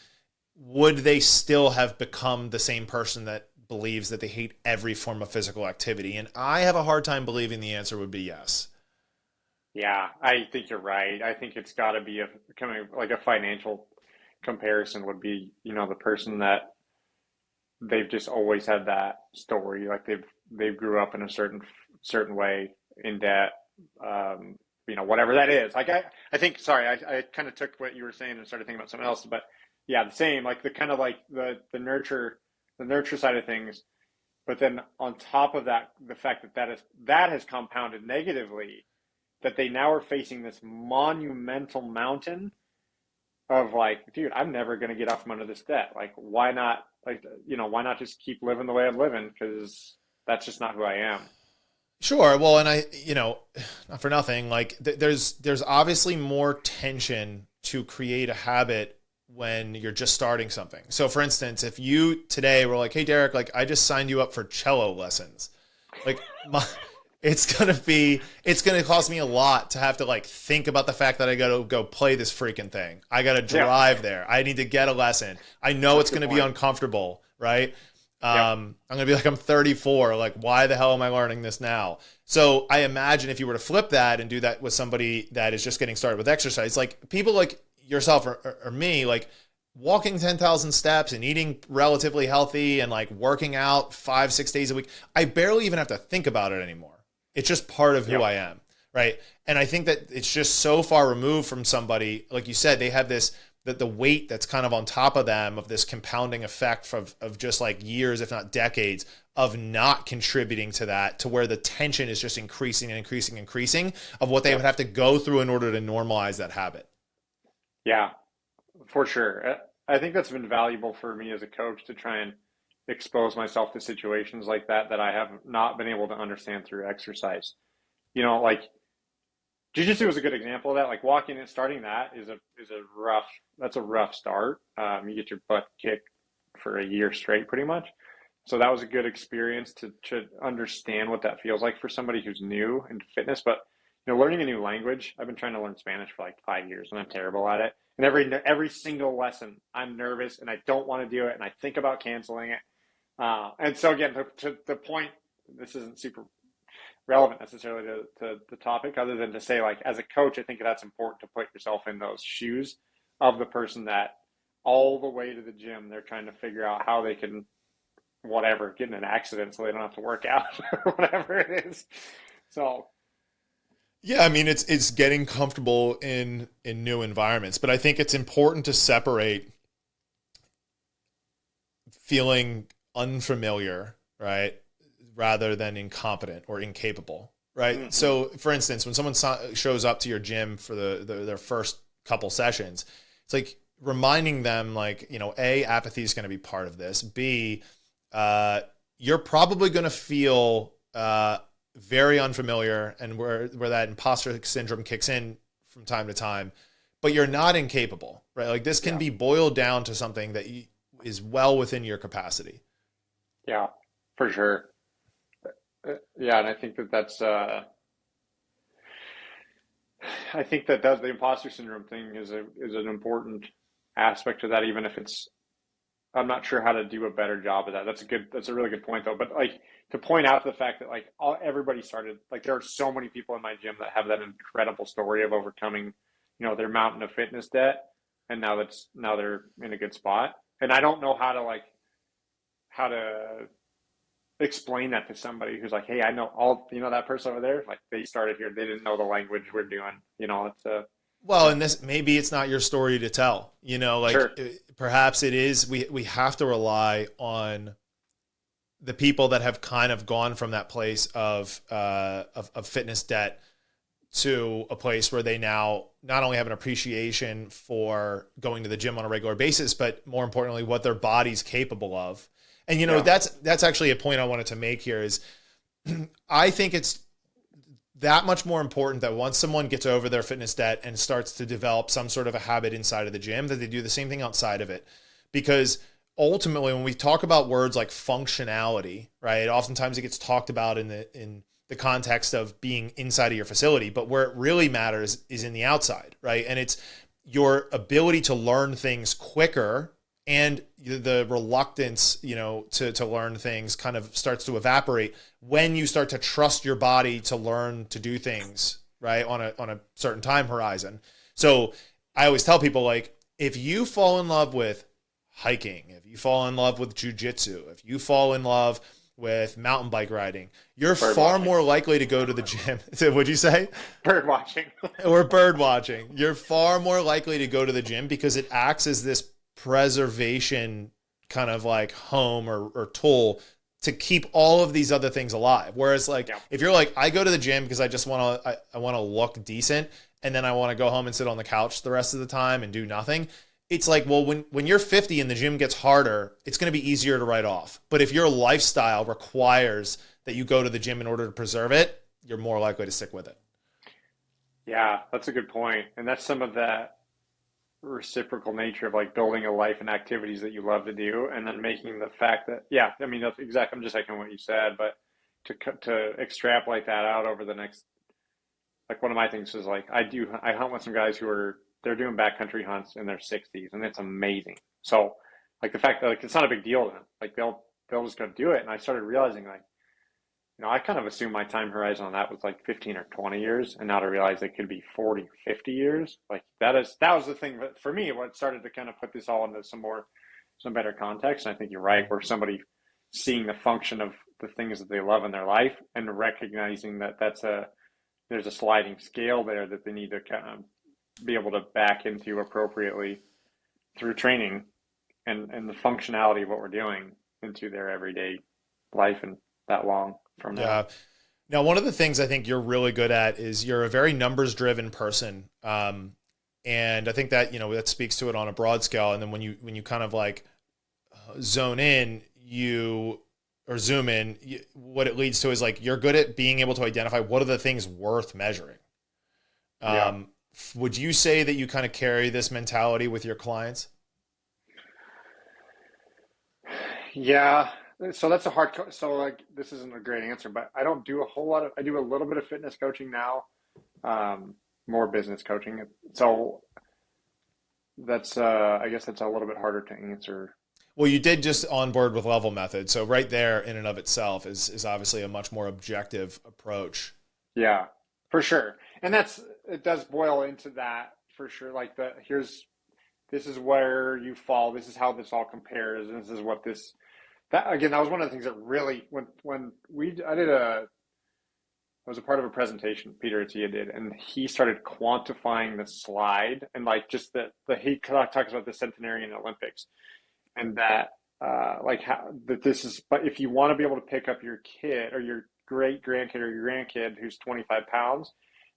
would they still have become the same person that believes that they hate every form of physical activity? And I have a hard time believing the answer would be yes. Yeah, I think you're right. I think it's got to be like a financial comparison would be, you know, the person that they've just always had that story. Like they've grew up in a certain way in debt, you know, whatever that is. Like I think, sorry, I kind of took what you were saying and started thinking about something else, but yeah, the same, like the kind of like the nurture side of things. But then on top of that, the fact that has compounded negatively, that they now are facing this monumental mountain of like, dude, I'm never going to get out from under this debt. Like, why not? Like, you know, why not just keep living the way I'm living? Because that's just not who I am. Sure. Well, and you know, not for nothing, like there's obviously more tension to create a habit when you're just starting something. So for instance, if you today were like, hey Derek, like I just signed you up for cello lessons, like it's going to cost me a lot to have to like think about the fact that I got to go play this freaking thing. I got to drive there. I need to get a lesson. I know it's going to be uncomfortable, right? I'm going to be like, I'm 34. Like, why the hell am I learning this now? So I imagine if you were to flip that and do that with somebody that is just getting started with exercise, like people like yourself or me, like walking 10,000 steps and eating relatively healthy and like working out 5-6 days a week, I barely even have to think about it anymore. It's just part of who I am, right? And I think that it's just so far removed from somebody, like you said, they have this, that the weight that's kind of on top of them of this compounding effect of just like years, if not decades, of not contributing to that, to where the tension is just increasing and increasing and increasing of what they would have to go through in order to normalize that habit. Yeah, for sure. I think that's been valuable for me as a coach to try and expose myself to situations like that I have not been able to understand through exercise. You know, like Jiu Jitsu is a good example of that. Like walking and starting that is a rough start. You get your butt kicked for a year straight pretty much. So that was a good experience to understand what that feels like for somebody who's new into fitness. But you know, learning a new language, I've been trying to learn Spanish for like 5 years and I'm terrible at it. And every single lesson, I'm nervous and I don't want to do it and I think about canceling it. And so again, to the point, this isn't super relevant necessarily to the topic, other than to say, like, as a coach, I think that's important to put yourself in those shoes of the person that all the way to the gym, they're trying to figure out how they can, whatever, get in an accident so they don't have to work out or whatever it is. So. Yeah, I mean, it's getting comfortable in new environments, but I think it's important to separate feeling unfamiliar, right, rather than incompetent or incapable, right? Mm-hmm. So, for instance, when someone shows up to your gym for their first couple sessions, it's like reminding them, like, you know, A, apathy is going to be part of this. B, you're probably going to feel very unfamiliar, and where that imposter syndrome kicks in from time to time, but you're not incapable, right? Like this can be boiled down to something that is well within your capacity. Yeah, for sure. Yeah, and I think that's I think that the imposter syndrome thing is an important aspect of that, even if it's, I'm not sure how to do a better job of that. That's a really good point though. But like to point out the fact that like everybody started, like there are so many people in my gym that have that incredible story of overcoming, you know, their mountain of fitness debt, and now they're in a good spot. And I don't know how to explain that to somebody who's like, hey, I know that person over there, like they started here, they didn't know the language we're doing, you know, it's a. Well, and maybe it's not your story to tell, you know, like sure. Perhaps it is, we have to rely on the people that have kind of gone from that place of fitness debt to a place where they now not only have an appreciation for going to the gym on a regular basis, but more importantly, what their body's capable of. And, you know, that's actually a point I wanted to make here is I think it's that much more important that once someone gets over their fitness debt and starts to develop some sort of a habit inside of the gym, that they do the same thing outside of it. Because ultimately, when we talk about words like functionality, right, oftentimes it gets talked about in the context of being inside of your facility, but where it really matters is in the outside, right? And it's your ability to learn things quicker, and the reluctance, you know, to learn things kind of starts to evaporate when you start to trust your body to learn to do things, right, on a certain time horizon. So I always tell people, like, if you fall in love with hiking, if you fall in love with jiu-jitsu, if you fall in love with mountain bike riding, you're far more likely to go to the gym. What'd you say? Bird watching. Or bird watching. You're far more likely to go to the gym because it acts as this preservation kind of like home or tool to keep all of these other things alive. Whereas like, if you're like, I go to the gym because I just want to look decent, and then I want to go home and sit on the couch the rest of the time and do nothing. It's like, well, when you're 50 and the gym gets harder, it's going to be easier to write off. But if your lifestyle requires that you go to the gym in order to preserve it, you're more likely to stick with it. Yeah, that's a good point. And that's some of that. reciprocal nature of like building a life and activities that you love to do, and then making the fact that, yeah, I mean, that's exactly, I'm just echoing what you said, but to extrapolate that out over the next, like one of my things is like, I hunt with some guys who are, they're doing backcountry hunts in their 60s, and it's amazing. So like the fact that like it's not a big deal to them, like they'll just go do it. And I started realizing like, I kind of assumed my time horizon on that was like 15 or 20 years, and now to realize it could be 40 or 50 years. Like that was the thing that for me, what started to kind of put this all into some better context. And I think you're right, where somebody seeing the function of the things that they love in their life and recognizing that there's a sliding scale there that they need to kind of be able to back into appropriately through training and the functionality of what we're doing into their everyday life and that long from now. Yeah. Now, one of the things I think you're really good at is you're a very numbers driven person. And I think that, that speaks to it on a broad scale. And then when you kind of like zone in, zoom in, what it leads to is like, you're good at being able to identify what are the things worth measuring. Yeah. Would you say that you kind of carry this mentality with your clients? Yeah. So that's so like, this isn't a great answer, but I don't do a whole lot I do a little bit of fitness coaching now, more business coaching. So that's, I guess that's a little bit harder to answer. Well, you did just on board with Level Method. So right there in and of itself is obviously a much more objective approach. Yeah, for sure. And it does boil into that for sure. Like this is where you fall. This is how this all compares. And this is what that was one of the things that really, I was a part of a presentation Peter Attia did, and he started quantifying the slide and like just he talks about the centenarian Olympics, and that like how that this is, but if you want to be able to pick up your kid or your great grandkid or your grandkid who's 25 pounds,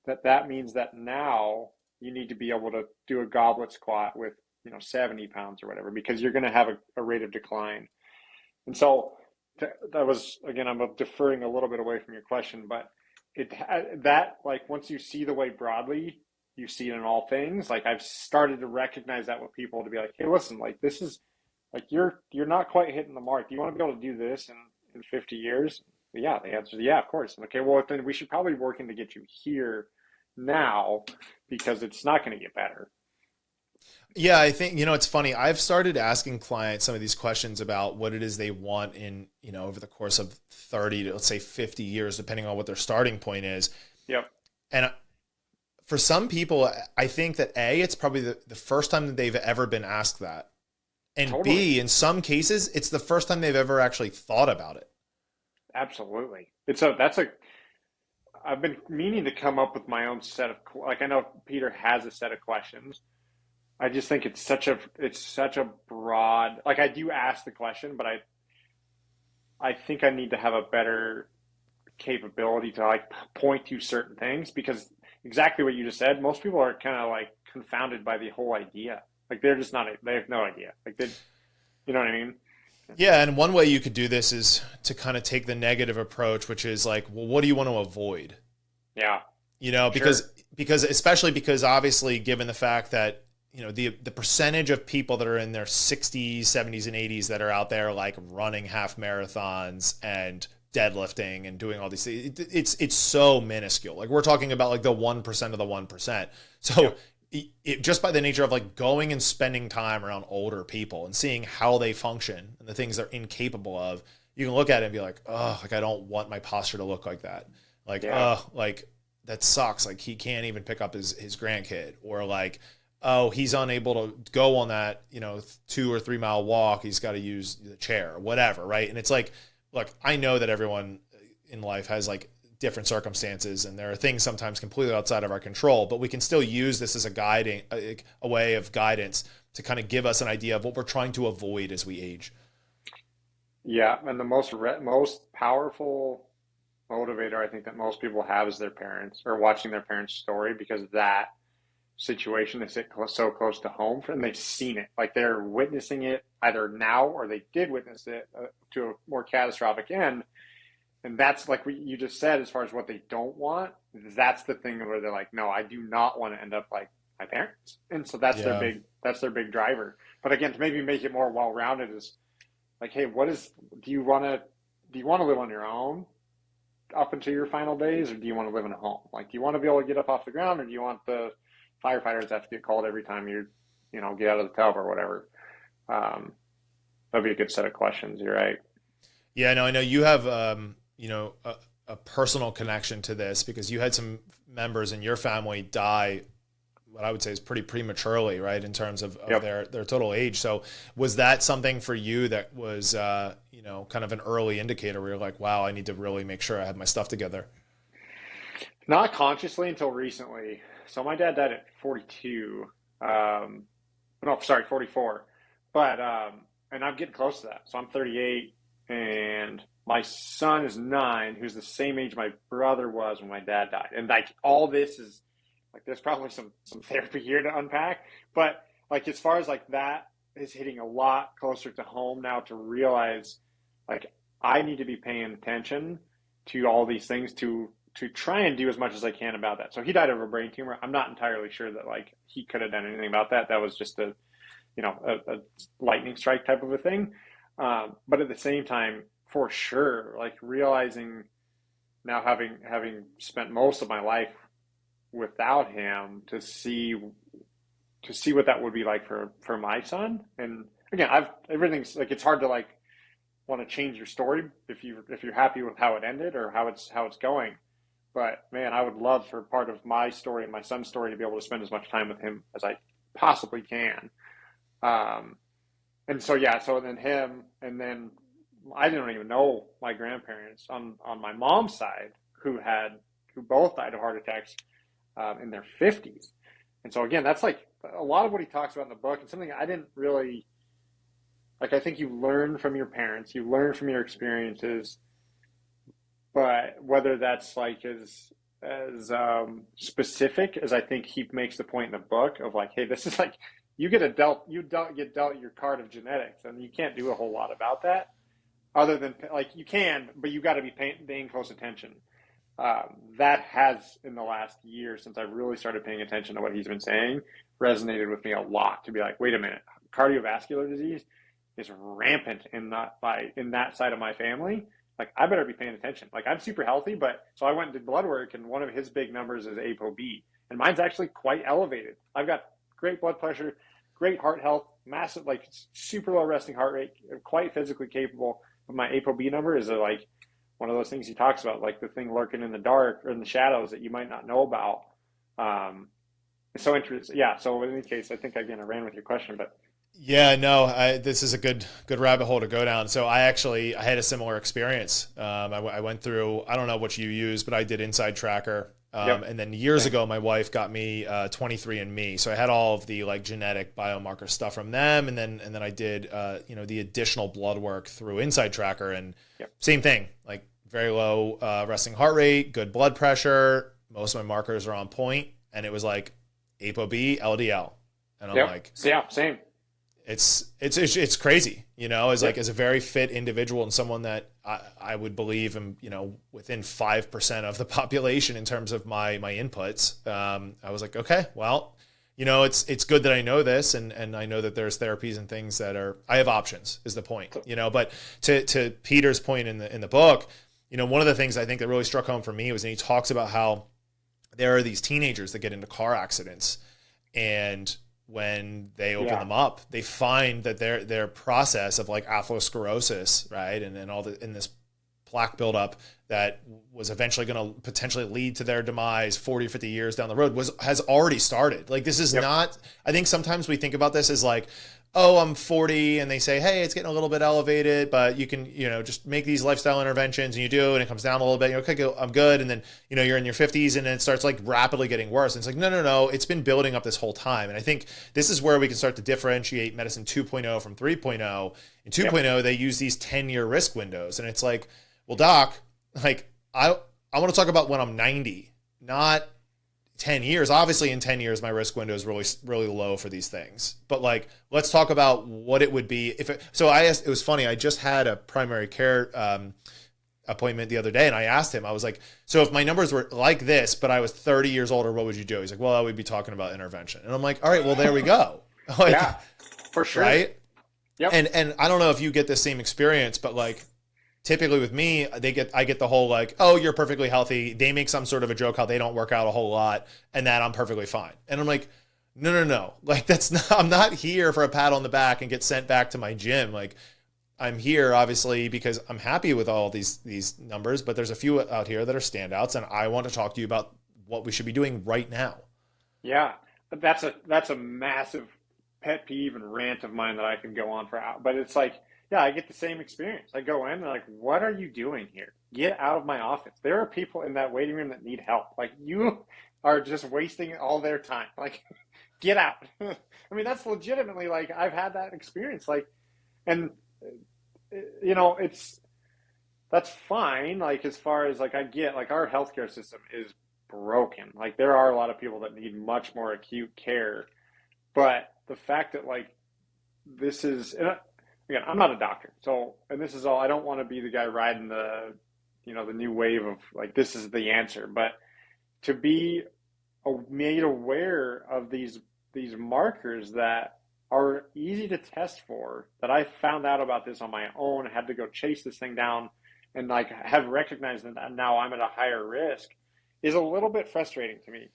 that means that now you need to be able to do a goblet squat with 70 pounds or whatever, because you're going to have a rate of decline. And so that was, again, I'm deferring a little bit away from your question, but that like once you see the way broadly you see it in all things, like I've started to recognize that with people, to be like, hey, listen, like this is like you're not quite hitting the mark. Do you want to be able to do this in 50 years? Yeah, the answer is yeah, of course. Okay, well then we should probably be working to get you here now, because it's not going to get better. Yeah, I think, it's funny. I've started asking clients some of these questions about what it is they want in, over the course of 30 to let's say 50 years, depending on what their starting point is. Yep. And for some people, I think that it's probably the first time that they've ever been asked that. And Totally. B, in some cases, it's the first time they've ever actually thought about it. Absolutely. I've been meaning to come up with my own set of, like, I know Peter has a set of questions. I just think it's such a broad, like I do ask the question, but I think I need to have a better capability to like point to certain things, because exactly what you just said, most people are kind of like confounded by the whole idea. Like they have no idea. Like you know what I mean? Yeah. And one way you could do this is to kind of take the negative approach, which is like, well, what do you want to avoid? Yeah. Because especially because obviously given the fact that, the percentage of people that are in their 60s, 70s, and 80s that are out there like running half marathons and deadlifting and doing all these things, it's so minuscule. Like we're talking about like the 1% of the 1%. So just by the nature of like going and spending time around older people and seeing how they function and the things they're incapable of, you can look at it and be like, oh, like I don't want my posture to look like that. Like, like that sucks. Like he can't even pick up his grandkid, or like, oh, he's unable to go on that, 2 or 3 mile walk. He's got to use the chair or whatever. Right. And it's like, look, I know that everyone in life has like different circumstances, and there are things sometimes completely outside of our control, but we can still use this as a way of guidance to kind of give us an idea of what we're trying to avoid as we age. Yeah. And the most powerful motivator I think that most people have is their parents, or watching their parents' story, because that situation is so close to home for them. They've seen it, like they're witnessing it either now or they did witness it to a more catastrophic end. And that's like what you just said, as far as what they don't want, that's the thing where they're like, no, I do not want to end up like my parents. And so Yeah. that's their big driver. But again, to maybe make it more well-rounded is like, hey, do you want to live on your own up until your final days, or do you want to live in a home? Like, do you want to be able to get up off the ground, or do you want the firefighters to have to get called every time get out of the tub or whatever? That'd be a good set of questions. You're right. Yeah, no, I know you have, a personal connection to this because you had some members in your family die, what I would say is pretty prematurely, right, in terms of Yep. their total age. So was that something for you that was, kind of an early indicator where you're like, wow, I need to really make sure I have my stuff together? Not consciously until recently. So my dad died at 42. No, sorry, 44. But and I'm getting close to that. So I'm 38, and my son is 9, who's the same age my brother was when my dad died. And like all this is like there's probably some therapy here to unpack. But like as far as like that is hitting a lot closer to home now to realize like I need to be paying attention to all these things to try and do as much as I can about that. So he died of a brain tumor. I'm not entirely sure that like he could have done anything about that. That was just a lightning strike type of a thing. But at the same time, for sure, like realizing now having spent most of my life without him to see what that would be like for my son. And again, everything's like, it's hard to like want to change your story if you're happy with how it ended or how it's going. But man, I would love for part of my story and my son's story to be able to spend as much time with him as I possibly can. And so, yeah, so then him, and then I didn't even know my grandparents on my mom's side who both died of heart attacks, in their 50s. And so again, that's like a lot of what he talks about in the book and something I didn't really, like, I think you learn from your parents, you learn from your experiences, but whether that's like as specific as I think he makes the point in the book of like, hey, this is like, you get dealt your card of genetics, and you can't do a whole lot about that other than like you can, but you got to be paying close attention. That has in the last year since I really started paying attention to what he's been saying resonated with me a lot to be like, wait a minute, cardiovascular disease is rampant in that side of my family. Like I better be paying attention. Like I'm super healthy, but so I went and did blood work, and one of his big numbers is ApoB, and mine's actually quite elevated. I've got great blood pressure, great heart health, massive, like super low resting heart rate, quite physically capable. But my ApoB number is like one of those things he talks about, like the thing lurking in the dark or in the shadows that you might not know about. It's so interesting. Yeah. So in any case, I think again I ran with your question, but Yeah, no, this is a good rabbit hole to go down. So I had a similar experience. I went through, I don't know what you use, but I did Inside Tracker. Yep. And then years ago, my wife got me 23andMe. So I had all of the like genetic biomarker stuff from them. And then I did, the additional blood work through Inside Tracker, and Yep. same thing, like very low resting heart rate, good blood pressure. Most of my markers are on point. And it was like ApoB, LDL. And I'm Yep. like, Yeah, same. it's crazy, as like as a very fit individual and someone that I would believe am, within 5% of the population in terms of my inputs. I was like, okay, well, it's good that I know this, and I know that there's therapies and things that I have options is the point, but to Peter's point in the book, one of the things I think that really struck home for me was, and he talks about how there are these teenagers that get into car accidents, and when they open them up, they find that their process of like atherosclerosis, right, and all in this plaque buildup that was eventually going to potentially lead to their demise 40 or 50 years down the road has already started. Like this is not. I think sometimes we think about this as like, oh, I'm 40, and they say, hey, it's getting a little bit elevated, but you can, just make these lifestyle interventions, and you do, and it comes down a little bit. Okay, I'm good. And then, you're in your 50s, and then it starts like rapidly getting worse. And it's like, no. It's been building up this whole time. And I think this is where we can start to differentiate medicine 2.0 from 3.0. In 2.0, they use these 10-year risk windows. And it's like, well, doc, like I want to talk about when I'm 90, not 10 years. Obviously in 10 years, my risk window is really, really low for these things. But like, let's talk about what it would be if so it was funny. I just had a primary care appointment the other day, and I asked him, I was like, so if my numbers were like this, but I was 30 years older, what would you do? He's like, well, I would be talking about intervention. And I'm like, all right, well, there we go. Like, yeah, for sure. Right. Yep. And I don't know if you get the same experience, but like typically with me, I get the whole like, oh, you're perfectly healthy. They make some sort of a joke how they don't work out a whole lot and that I'm perfectly fine. And I'm like, no. Like I'm not here for a pat on the back and get sent back to my gym. Like I'm here obviously because I'm happy with all these numbers, but there's a few out here that are standouts, and I want to talk to you about what we should be doing right now. Yeah, that's a massive pet peeve and rant of mine that I can go on for out. But it's like, yeah, I get the same experience. I go in and like, what are you doing here? Get out of my office. There are people in that waiting room that need help. Like you are just wasting all their time. Like, get out. I mean, that's legitimately like I've had that experience. Like, and you know, that's fine. Like as far as like I get, like our healthcare system is broken. Like there are a lot of people that need much more acute care, but the fact that like this is, and again, I'm not a doctor, so, and this is all, I don't want to be the guy riding the, you know, the new wave of like this is the answer, but to be made aware of these markers that are easy to test for, that I found out about this on my own, had to go chase this thing down and like have recognized that now I'm at a higher risk, is a little bit frustrating to me.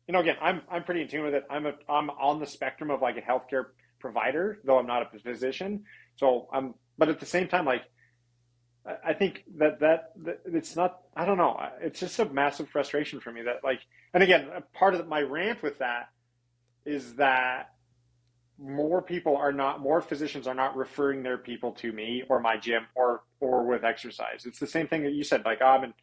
You know, again, I'm pretty in tune with it. I'm on the spectrum of like a healthcare provider, though I'm not a physician. So but at the same time, like I think that it's not, I don't know. It's just a massive frustration for me that like, and again, part of my rant with that is that more physicians are not referring their people to me or my gym or with exercise. It's the same thing that you said, like, I'm in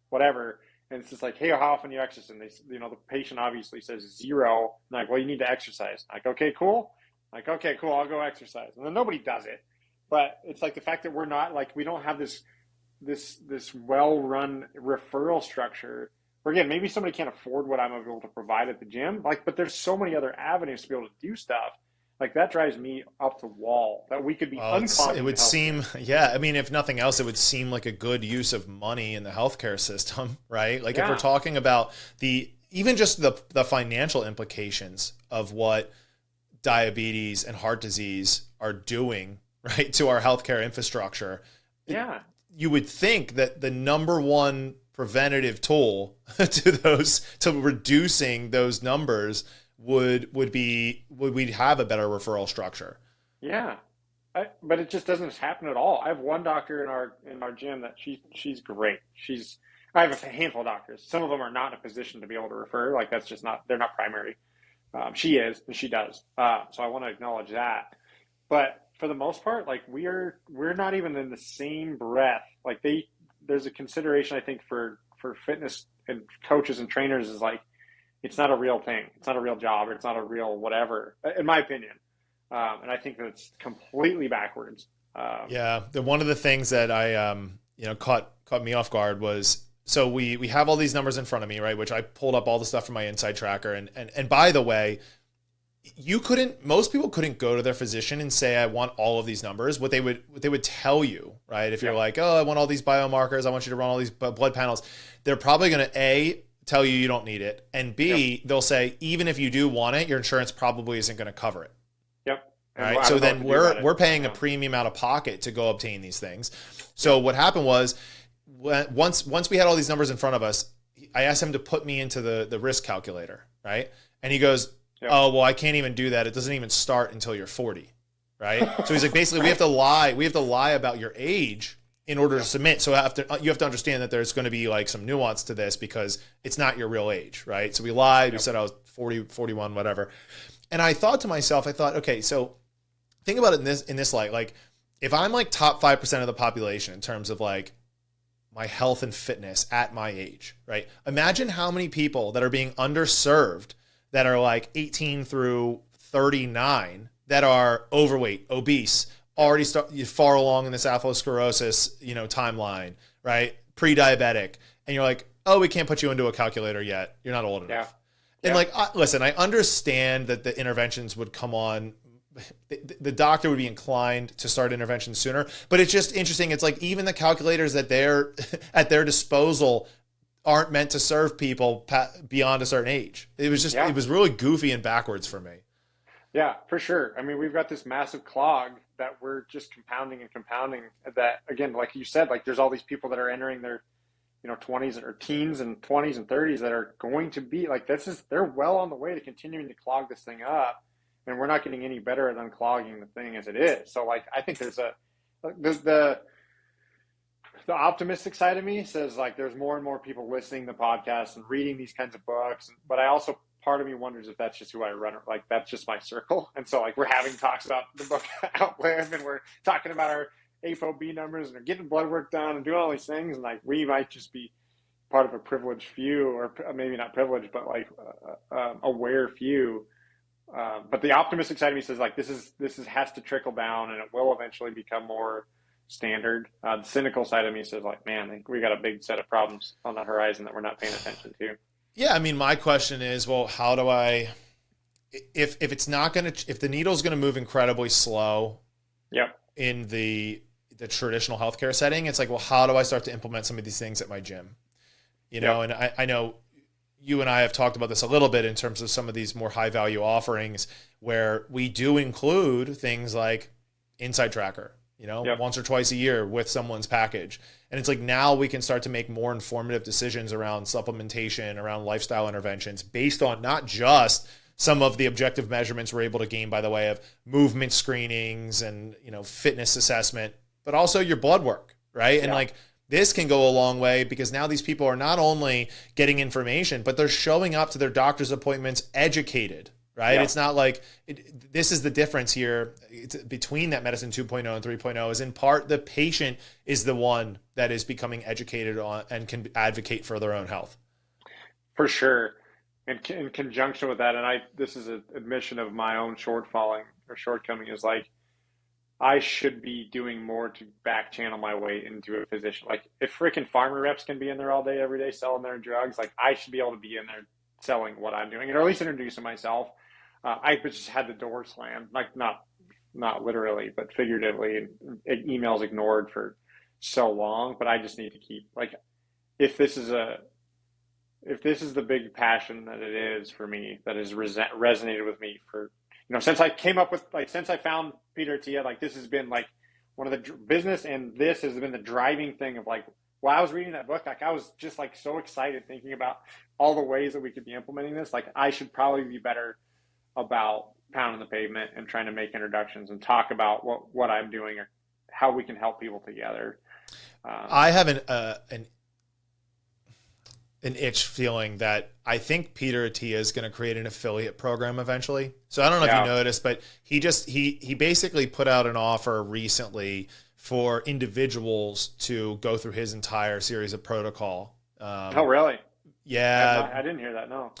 whatever. And it's just like, hey, how often do you exercise? And they, you know, the patient obviously says 0. I'm like, well, you need to exercise. I'm like, okay, cool. I'll go exercise. And then nobody does it. But it's like the fact that we're not like, we don't have this well-run referral structure. Or again, maybe somebody can't afford what I'm able to provide at the gym. Like, but there's so many other avenues to be able to do stuff. Like that drives me up the wall that we could be it would seem, yeah. I mean, if nothing else, it would seem like a good use of money in the healthcare system, right? Like if we're talking about even just the financial implications of what diabetes and heart disease are doing, right, to our healthcare infrastructure. Yeah. You would think that the number one preventative tool to reducing those numbers would we have a better referral structure. Yeah. But it just doesn't happen at all. I have one doctor in our gym that she's great. I have a handful of doctors. Some of them are not in a position to be able to refer. Like that's just they're not primary. She is, and she does. So I want to acknowledge that. But for the most part, like we're not even in the same breath. Like there's a consideration, I think, for fitness and coaches and trainers is like, it's not a real thing. It's not a real job. Or it's not a real whatever, in my opinion. And I think that's completely backwards. One of the things that I caught me off guard was, so we have all these numbers in front of me, right? Which I pulled up all the stuff from my Insight tracker. And by the way, most people couldn't go to their physician and say, I want all of these numbers. What they would tell you, right? If you're like, oh, I want all these biomarkers, I want you to run all these blood panels. They're probably going to tell you don't need it. And B, they'll say, even if you do want it, your insurance probably isn't going to cover it. Yep. All right. So then we're paying a premium out of pocket to go obtain these things. So what happened was, once we had all these numbers in front of us, I asked him to put me into the risk calculator, right? And he goes, oh, well, I can't even do that. It doesn't even start until you're 40, right? So he's like, basically, we have to lie about your age in order to submit. So you have to understand that there's going to be like some nuance to this because it's not your real age, right? So we lied. We said I was 40, 41, whatever. And I thought to myself, okay, so think about it in this light. Like if I'm like top 5% of the population in terms of like my health and fitness at my age, right? Imagine how many people that are being underserved that are like 18 through 39 that are overweight, obese, already far along in this atherosclerosis, timeline, right? Pre-diabetic. And you're like, oh, we can't put you into a calculator yet. You're not old enough. And listen, I understand that the interventions would come on the doctor would be inclined to start intervention sooner. But it's just interesting. It's like even the calculators that they're at their disposal aren't meant to serve people beyond a certain age. It was just, it was really goofy and backwards for me. Yeah, for sure. I mean, we've got this massive clog that we're just compounding and compounding that, again, like you said, like there's all these people that are entering their, 20s or teens and 20s and 30s that are going to be like, they're well on the way to continuing to clog this thing up. And we're not getting any better at unclogging the thing as it is. So like, I think there's the optimistic side of me says like, there's more and more people listening to podcasts and reading these kinds of books. But I also, part of me wonders if that's just who I run, like that's just my circle. And so like we're having talks about the book Outlive, and we're talking about our ApoB numbers and getting blood work done and doing all these things. And like, we might just be part of a privileged few, or maybe not privileged, but like aware few. But the optimistic side of me says like, this has to trickle down and it will eventually become more standard. The cynical side of me says like, man, we got a big set of problems on the horizon that we're not paying attention to. Yeah. I mean, my question is, well, how do I, if the needle's going to move incredibly slow in the traditional healthcare setting, it's like, well, how do I start to implement some of these things at my gym? And I know you and I have talked about this a little bit in terms of some of these more high value offerings where we do include things like Inside Tracker, once or twice a year with someone's package. And it's like, now we can start to make more informative decisions around supplementation, around lifestyle interventions based on not just some of the objective measurements we're able to gain by the way of movement screenings and, fitness assessment, but also your blood work, right? And like, this can go a long way because now these people are not only getting information, but they're showing up to their doctor's appointments educated, right? Yeah. It's not like, this is the difference here between that medicine 2.0 and 3.0 is in part the patient is the one that is becoming educated on and can advocate for their own health. For sure. And in conjunction with that, and this is an admission of my own shortcoming is like, I should be doing more to back channel my way into a physician. Like if freaking farmer reps can be in there all day, every day selling their drugs, like I should be able to be in there selling what I'm doing, or at least introducing myself. I just had the door slammed, like not literally, but figuratively, and emails ignored for so long. But I just need to keep like, if this is the big passion that it is for me, that has resonated with me for, since I came up with since I found Peter Attia, like this has been like one of the business, and this has been the driving thing of like, while I was reading that book, like I was just like so excited thinking about all the ways that we could be implementing this. Like I should probably be better about pounding the pavement and trying to make introductions and talk about what I'm doing or how we can help people together. I have an itch feeling that I think Peter Attia is going to create an affiliate program eventually. So I don't know if you noticed, but he basically put out an offer recently for individuals to go through his entire series of protocol. Oh, really? Yeah. I didn't hear that. No.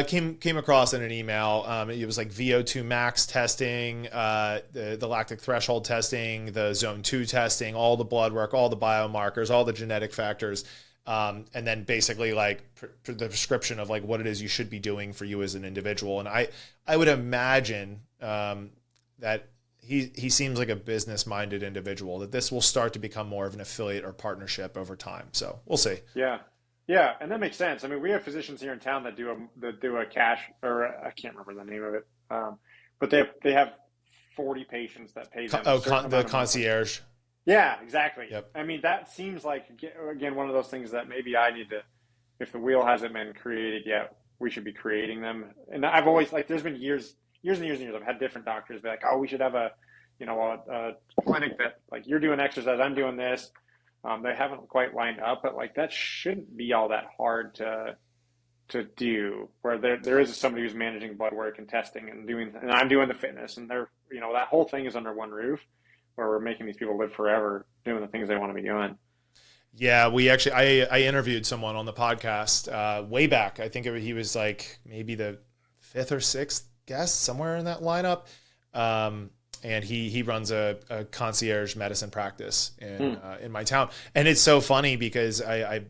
Came across in an email. It was like VO2 max testing, the lactic threshold testing, the zone 2 testing, all the blood work, all the biomarkers, all the genetic factors. And then basically like the prescription of like what it is you should be doing for you as an individual. And I would imagine that he seems like a business-minded individual, that this will start to become more of an affiliate or partnership over time. So we'll see. Yeah. Yeah. And that makes sense. I mean, we have physicians here in town that do a cash, or I can't remember the name of it. But they have 40 patients that pay them. The concierge. Yeah, exactly. Yep. I mean, that seems like, again, one of those things that maybe I need to, if the wheel hasn't been created yet, we should be creating them. And I've always, like, there's been years and years, I've had different doctors be like, oh, we should have a clinic that, like, you're doing exercise, I'm doing this. They haven't quite lined up, but, like, that shouldn't be all that hard to do, where there is somebody who's managing blood work and testing and I'm doing the fitness, and they're, that whole thing is under one roof, where we're making these people live forever doing the things they want to be doing. Yeah, we actually, I interviewed someone on the podcast way back. I think he was like maybe the 5th or 6th guest, somewhere in that lineup. And he runs a concierge medicine practice in my town. And it's so funny because I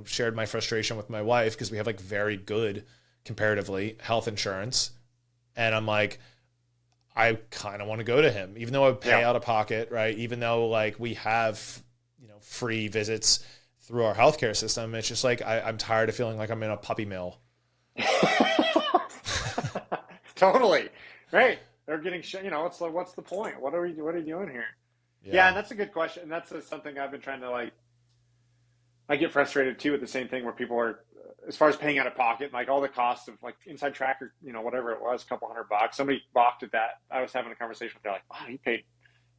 shared my frustration with my wife because we have like very good, comparatively, health insurance. And I'm like, I kind of want to go to him, even though I pay Yeah. out of pocket, right? Even though like we have, free visits through our healthcare system. It's just like, I'm tired of feeling like I'm in a puppy mill. Totally. Right. They're getting, it's like, what's the point? What are you doing here? Yeah. And that's a good question. And that's something I've been trying to like, I get frustrated too with the same thing where people are, as far as paying out of pocket, like all the costs of like Inside Tracker, whatever it was, a couple $100. Somebody balked at that. I was having a conversation with them like, wow, you paid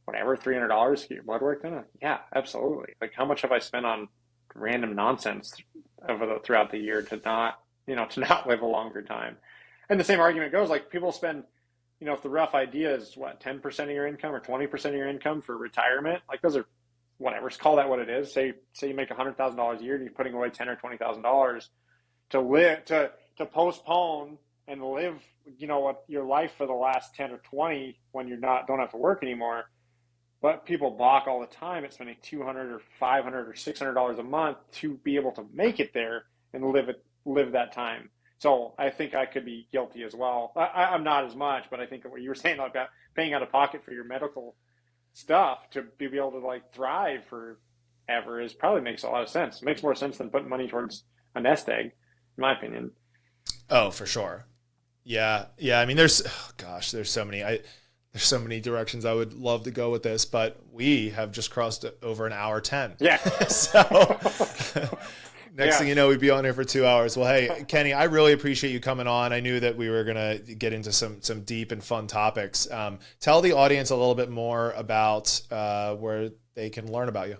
whatever, $300 to get your blood work done? Yeah, absolutely. Like how much have I spent on random nonsense throughout the year to not, to not live a longer time? And the same argument goes, like people spend, if the rough idea is what, 10% of your income or 20% of your income for retirement, like those are whatever, call that what it is. Say you make $100,000 a year and you're putting away $10,000 or $20,000 to live, to postpone and live, what your life for the last 10 or 20 when don't have to work anymore. But people balk all the time at spending $200 or $500 or $600 a month to be able to make it there and live that time. So I think I could be guilty as well. I'm not as much, but I think what you were saying about paying out of pocket for your medical stuff to be able to like thrive forever probably makes a lot of sense. It makes more sense than putting money towards a nest egg, in my opinion. Oh, for sure. Yeah. I mean, there's so many. There's so many directions I would love to go with this, but we have just crossed over an hour 10. Yeah. So next thing you know, we'd be on here for 2 hours. Well, hey, Kenny, I really appreciate you coming on. I knew that we were going to get into some deep and fun topics. Tell the audience a little bit more about where they can learn about you.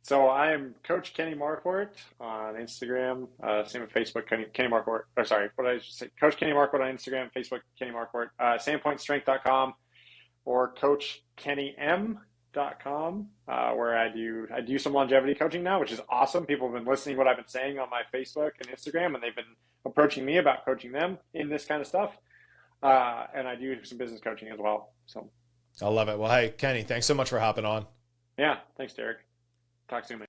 So I am Coach Kenny Markwardt on Instagram, same with Facebook, Kenny Markwardt. Or sorry, what did I just say? Coach Kenny Markwardt on Instagram, Facebook, Kenny Markwardt, sandpointstrength.com or CoachKennyM.com, where I do some longevity coaching now, which is awesome. People have been listening to what I've been saying on my Facebook and Instagram, and they've been approaching me about coaching them in this kind of stuff. And I do some business coaching as well. So I love it. Well, hey, Kenny, thanks so much for hopping on. Yeah, thanks, Derek. Talk soon, mate.